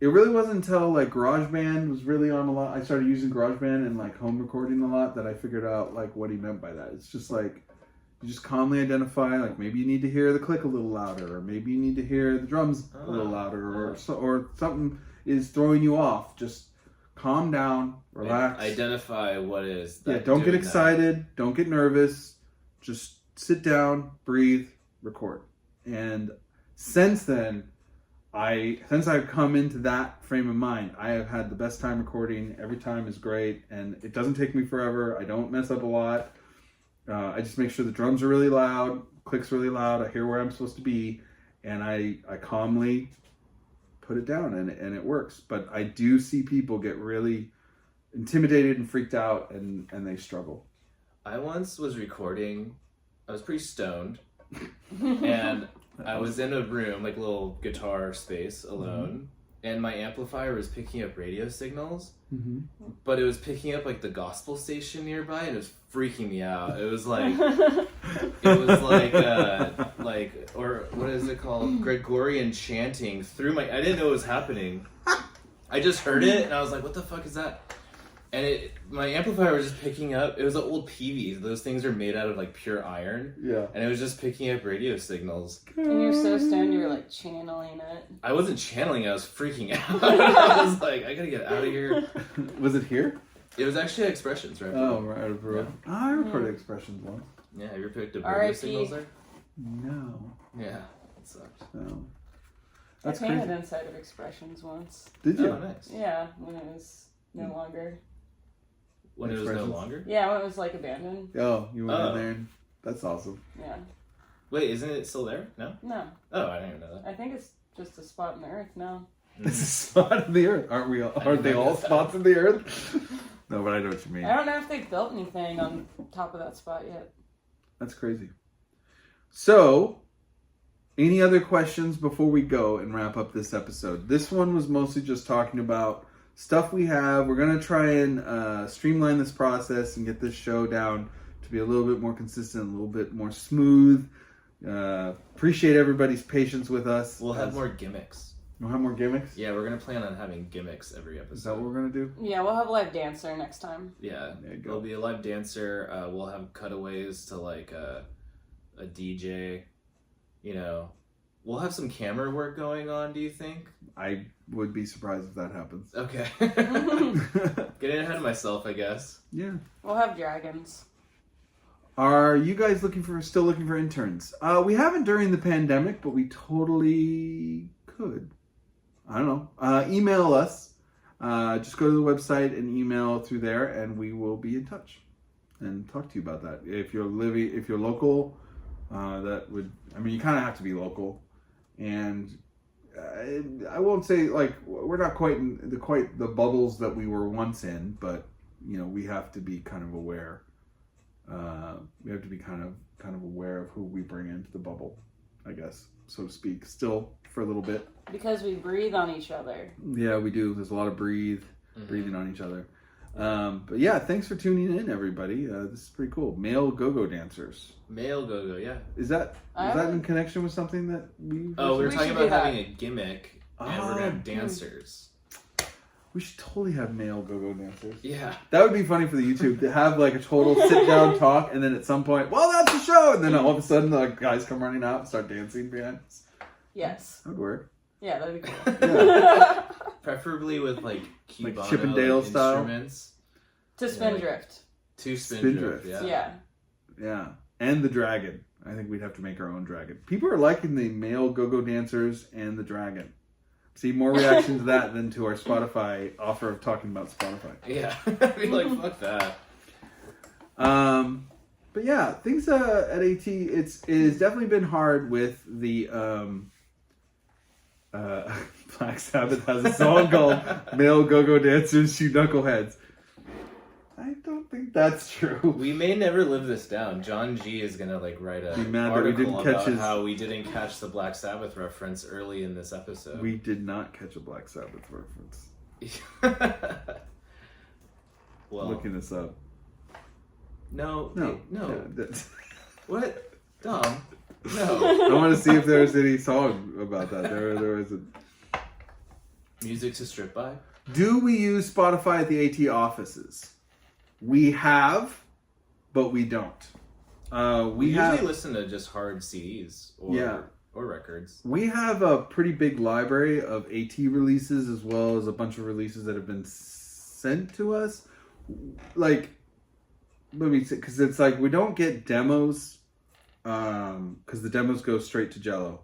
it really wasn't until like GarageBand was really on a lot. I started using GarageBand and like home recording a lot that I figured out like what he meant by that. It's just like you just calmly identify, like maybe you need to hear the click a little louder, or maybe you need to hear the drums a little louder, or something is throwing you off. Just calm down, relax. Identify what is. Yeah, don't get excited. Don't get nervous. Just sit down, breathe, record. And since I've come into that frame of mind, I have had the best time recording. Every time is great, and it doesn't take me forever. I don't mess up a lot. I just make sure the drums are really loud, clicks really loud. I hear where I'm supposed to be, and I calmly put it down, and it works. But I do see people get really intimidated and freaked out, and they struggle. I once was recording. I was pretty stoned, and I was in a room, like a little guitar space, alone, and my amplifier was picking up radio signals, but it was picking up like the gospel station nearby, and it was freaking me out. It was like, or what is it called? Gregorian chanting through my. I didn't know what was happening. I just heard it, and I was like, "What the fuck is that?" And my amplifier was just picking up. It was an old PV. Those things are made out of like pure iron. Yeah. And it was just picking up radio signals. And you're so stoned, you were like channeling it. I wasn't channeling. I was freaking out. I was like, I gotta get out of here. Was it here? It was actually Expressions, right? Oh, right. I recorded Expressions once. Yeah, have you ever picked up radio R.I.P. signals there? No. Yeah, it sucked. No. I That's painted crazy. inside of Expressions once. Did you? Oh, nice. Yeah, when it was no longer. When it was no Expressions? longer? Yeah, when it was like abandoned. Oh, you went Oh. in there. And that's awesome. Yeah. Wait, isn't it still there? No? No, Oh, I didn't even know that. I think it's just a spot in the earth now. It's a spot in the earth. Aren't they all spots in the earth? No, but I know what you mean. I don't know if they've built anything on top of that spot yet. That's crazy. So, any other questions before we go and wrap up this episode? This one was mostly just talking about stuff we have. We're going to try and streamline this process and get this show down to be a little bit more consistent, a little bit more smooth. Appreciate everybody's patience with us. We'll have more gimmicks. We'll have more gimmicks? Yeah, we're gonna plan on having gimmicks every episode. Is that what we're going to do? Yeah, we'll have a live dancer next time. Yeah, There you go. there'll be a live dancer. We'll have cutaways to like a DJ. We'll have some camera work going on. Do you think? I would be surprised if that happens. Okay. Getting ahead of myself, I guess. Yeah. We'll have dragons. Are you guys still looking for interns? We haven't during the pandemic, but we totally could. I don't know. Email us. Just go to the website and email through there, and we will be in touch. and talk to you about that. If you're local, that would, I mean, you kind of have to be local, and I won't say like we're not quite in the bubbles that we were once in, but you know, we have to be kind of aware. We have to be kind of aware of who we bring into the bubble, I guess, so to speak. Still for a little bit. Because we breathe on each other. Yeah, we do. There's a lot of breathing on each other. But yeah, thanks for tuning in, everybody. This is pretty cool. Male go-go dancers. Male go-go, yeah. Is that in connection with something that we? Oh, we were talking about having a gimmick, and we're gonna have Oh. dancers. We should totally have male go-go dancers. Yeah. That would be funny for the YouTube to have like a total sit-down talk, and then at some point, well, that's the show, and then all of a sudden the guys come running out and start dancing behind us. Yes. That would work. Yeah, that'd be cool. Yeah. Preferably with like Cubano Chippendale style? instruments. To Spindrift. To Spindrift, yeah. Yeah. Yeah, and the dragon. I think we'd have to make our own dragon. People are liking the male go-go dancers and the dragon. See more reaction to that than to our Spotify offer of talking about Spotify. Yeah. I'd be like, fuck that. But yeah, things at AT, it has definitely been hard with the Black Sabbath has a song called "Male Go-Go Dancers Shoot Knuckleheads." I don't think that's true. We may never live this down. John G is gonna like write a Be mad that we article didn't catch about his- how we didn't catch the Black Sabbath reference early in this episode. We did not catch a Black Sabbath reference. Well, Looking this up. no. No. No. Yeah, What? Dom. No. I want to see if there's any song about that. There isn't. Music to strip by? Do we use Spotify at the AT offices? We have, but we don't. We have, usually listen to just hard CDs or records. We have a pretty big library of AT releases as well as a bunch of releases that have been sent to us. Like, let me see, because it's like we don't get demos, because the demos go straight to Jello.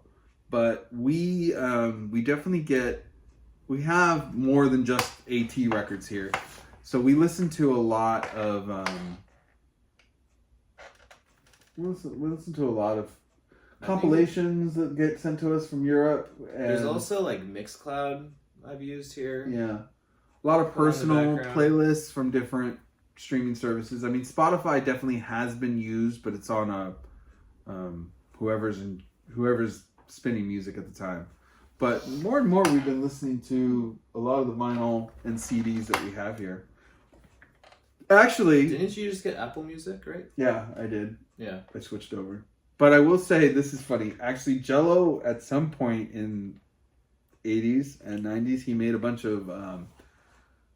But we definitely get. We have more than just AT records here. So we listen to a lot of we listen to a lot of compilations that get sent to us from Europe. And There's also like Mixcloud I've used here. yeah, a lot of personal playlists from different streaming services. I mean, Spotify definitely has been used, but it's on a whoever's spinning music at the time. But more and more, we've been listening to a lot of the vinyl and CDs that we have here. Actually, Didn't you just get Apple Music, right? yeah, I did. Yeah. I switched over. But I will say, this is funny. Actually, Jello, at some point in 80s and 90s, he made a bunch of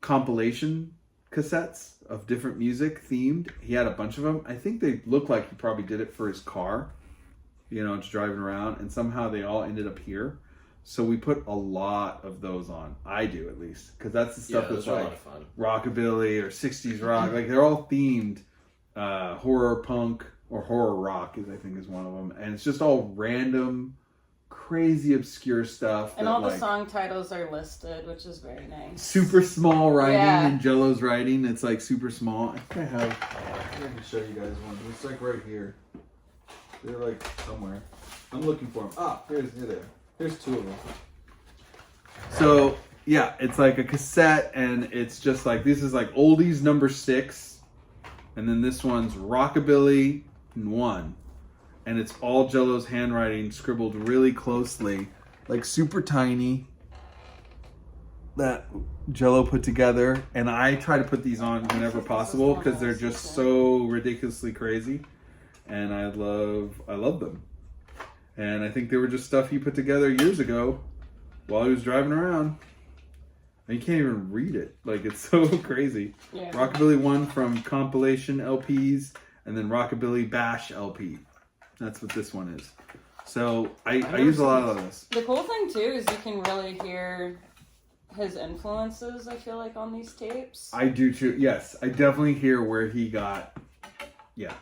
compilation cassettes of different music themed. He had a bunch of them. I think they look like he probably did it for his car, just driving around. And somehow they all ended up here. So we put a lot of those on. I do, at least. Because that's the stuff that's those are a like lot of fun. rockabilly or 60s rock. Like, they're all themed horror punk or horror rock, I think is one of them. And it's just all random, crazy, obscure stuff. And that, all the like, song titles are listed, which is very nice. super small writing Yeah. and Jello's writing. It's like super small. I think I can show you guys one. It's like right here. They're like somewhere. I'm looking for them. Ah, here they are. Here's two of them. So, yeah, it's like a cassette, and it's just like, this is like oldies number 6, and then this one's rockabilly 1, and it's all Jello's handwriting scribbled really closely, like super tiny, that Jello put together, and I try to put these on whenever possible because they're just so ridiculously crazy, and I love them. And I think they were just stuff he put together years ago while he was driving around. And you can't even read it. Like, it's so crazy. Yeah. Rockabilly 1 from compilation LPs, and then Rockabilly Bash LP. That's what this one is. So I use a lot of those. The cool thing, too, is you can really hear his influences, I feel like, on these tapes. I do too. Yes, I definitely hear where he got. Yeah,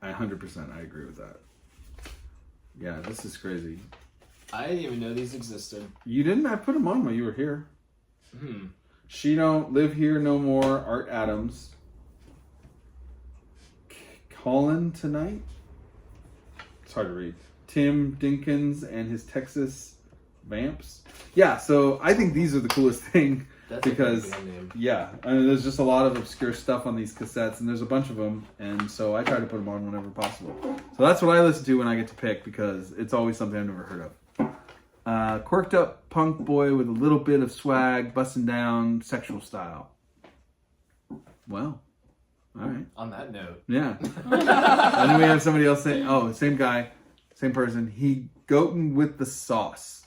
100%. I agree with that. Yeah, this is crazy. I didn't even know these existed. You didn't? I put them on while you were here. Hmm. She Don't Live Here No More, Art Adams. Colin tonight. It's hard to read. Tim Dinkins and his Texas Vamps. Yeah, so I think these are the coolest thing. That's Because, a band name. yeah, I mean, there's just a lot of obscure stuff on these cassettes, and there's a bunch of them, and so I try to put them on whenever possible. So that's what I listen to when I get to pick, because it's always something I've never heard of. Quirked up punk boy with a little bit of swag, busting down sexual style. Well, all right. On that note. Yeah. And then we have somebody else saying, oh, same guy, same person. He goatin' with the sauce.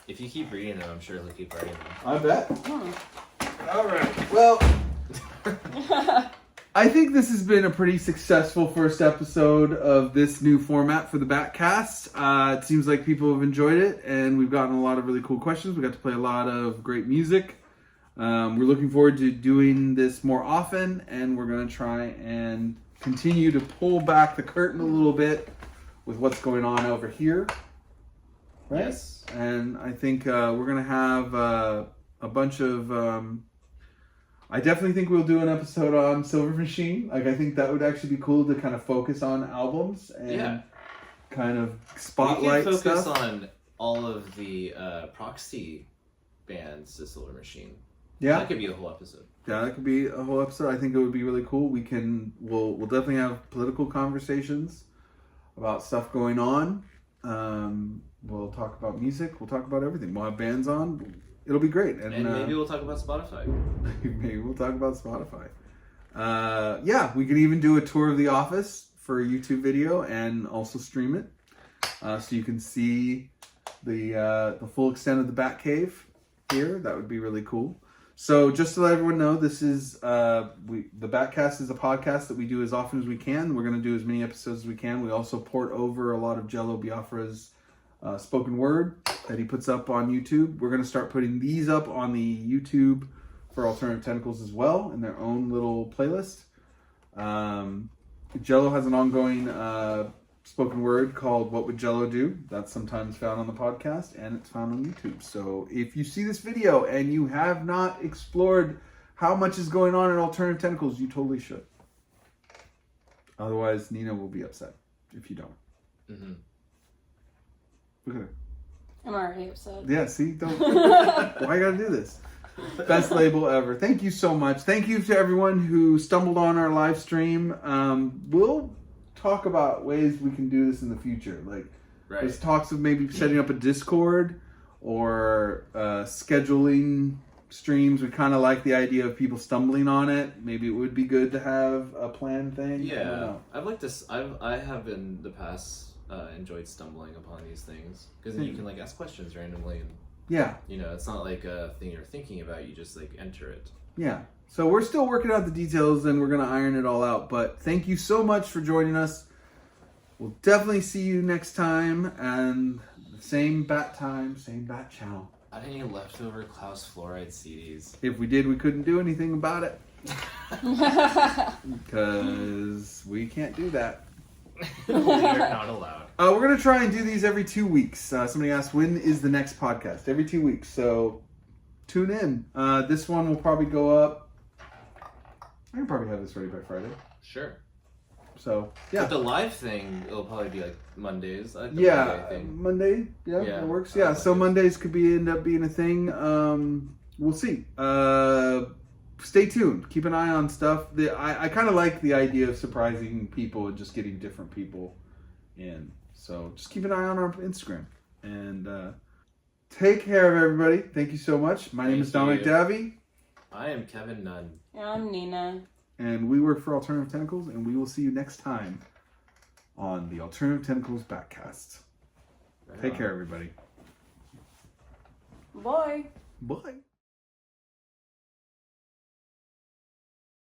If you keep reading them, I'm sure he'll keep writing them. I bet. All right. Well, I think this has been a pretty successful first episode of this new format for the Batcast. It seems like people have enjoyed it, and we've gotten a lot of really cool questions. We got to play a lot of great music. We're looking forward to doing this more often, and we're going to try and continue to pull back the curtain a little bit with what's going on over here. Right? Yes. And I think we're going to have a bunch of... I definitely think we'll do an episode on Silver Machine. Like, I think that would actually be cool to kind of focus on albums and kind of spotlight we can focus stuff. on all of the proxy bands to Silver Machine. Yeah. That could be a whole episode. Yeah, that could be a whole episode. I think it would be really cool. We'll definitely have political conversations about stuff going on. We'll talk about music. We'll talk about everything. We'll have bands on. It'll be great. And maybe we'll talk about Spotify. Maybe we'll talk about Spotify. Yeah, we could even do a tour of the office for a YouTube video and also stream it, so you can see the full extent of the Batcave here. That would be really cool. So just to let everyone know, this is the Batcast is a podcast that we do as often as we can. We're going to do as many episodes as we can. We also port over a lot of Jello Biafra's spoken word that he puts up on YouTube. We're going to start putting these up on the YouTube for Alternative Tentacles as well in their own little playlist. Jello has an ongoing spoken word called What Would Jello Do? That's sometimes found on the podcast, and it's found on YouTube. So if you see this video and you have not explored how much is going on in Alternative Tentacles, you totally should. Otherwise, Nina will be upset if you don't. Mm-hmm. Look at her. I'm already upset. Yeah, see? Don't. Why I gotta do this? Best label ever. Thank you so much. Thank you to everyone who stumbled on our live stream. We'll talk about ways we can do this in the future. Like, there's talks of maybe setting up a Discord or scheduling streams. We kind of like the idea of people stumbling on it. Maybe it would be good to have a planned thing. I don't know. I'd like to. I have in the past enjoyed stumbling upon these things because then you can like ask questions randomly and it's not like a thing you're thinking about. You just like enter it. Yeah. So we're still working out the details and we're gonna iron it all out. But thank you so much for joining us. We'll definitely see you next time, and the same bat time, same bat channel. I had any leftover Klaus Fluoride CDs. If we did, we couldn't do anything about it because we can't do that. We are not allowed. We're going to try and do these every 2 weeks. Somebody asked, when is the next podcast? Every 2 weeks. So tune in. This one will probably go up. I can probably have this ready by Friday. Sure. So, yeah. But the live thing, it'll probably be like Mondays. I like the Yeah. Monday thing. Monday. Yeah, that works. Yeah. like So it. Mondays could end up being a thing. We'll see. Stay tuned. Keep an eye on stuff. I kind of like the idea of surprising people and just getting different people in. So just keep an eye on our Instagram. And take care of everybody. Thank you so much. My name is Dominic Davi. I am Kevin Nunn. Yeah, I'm Nina. And we work for Alternative Tentacles. And we will see you next time on the Alternative Tentacles Backcast. Take care, everybody. Bye. Bye.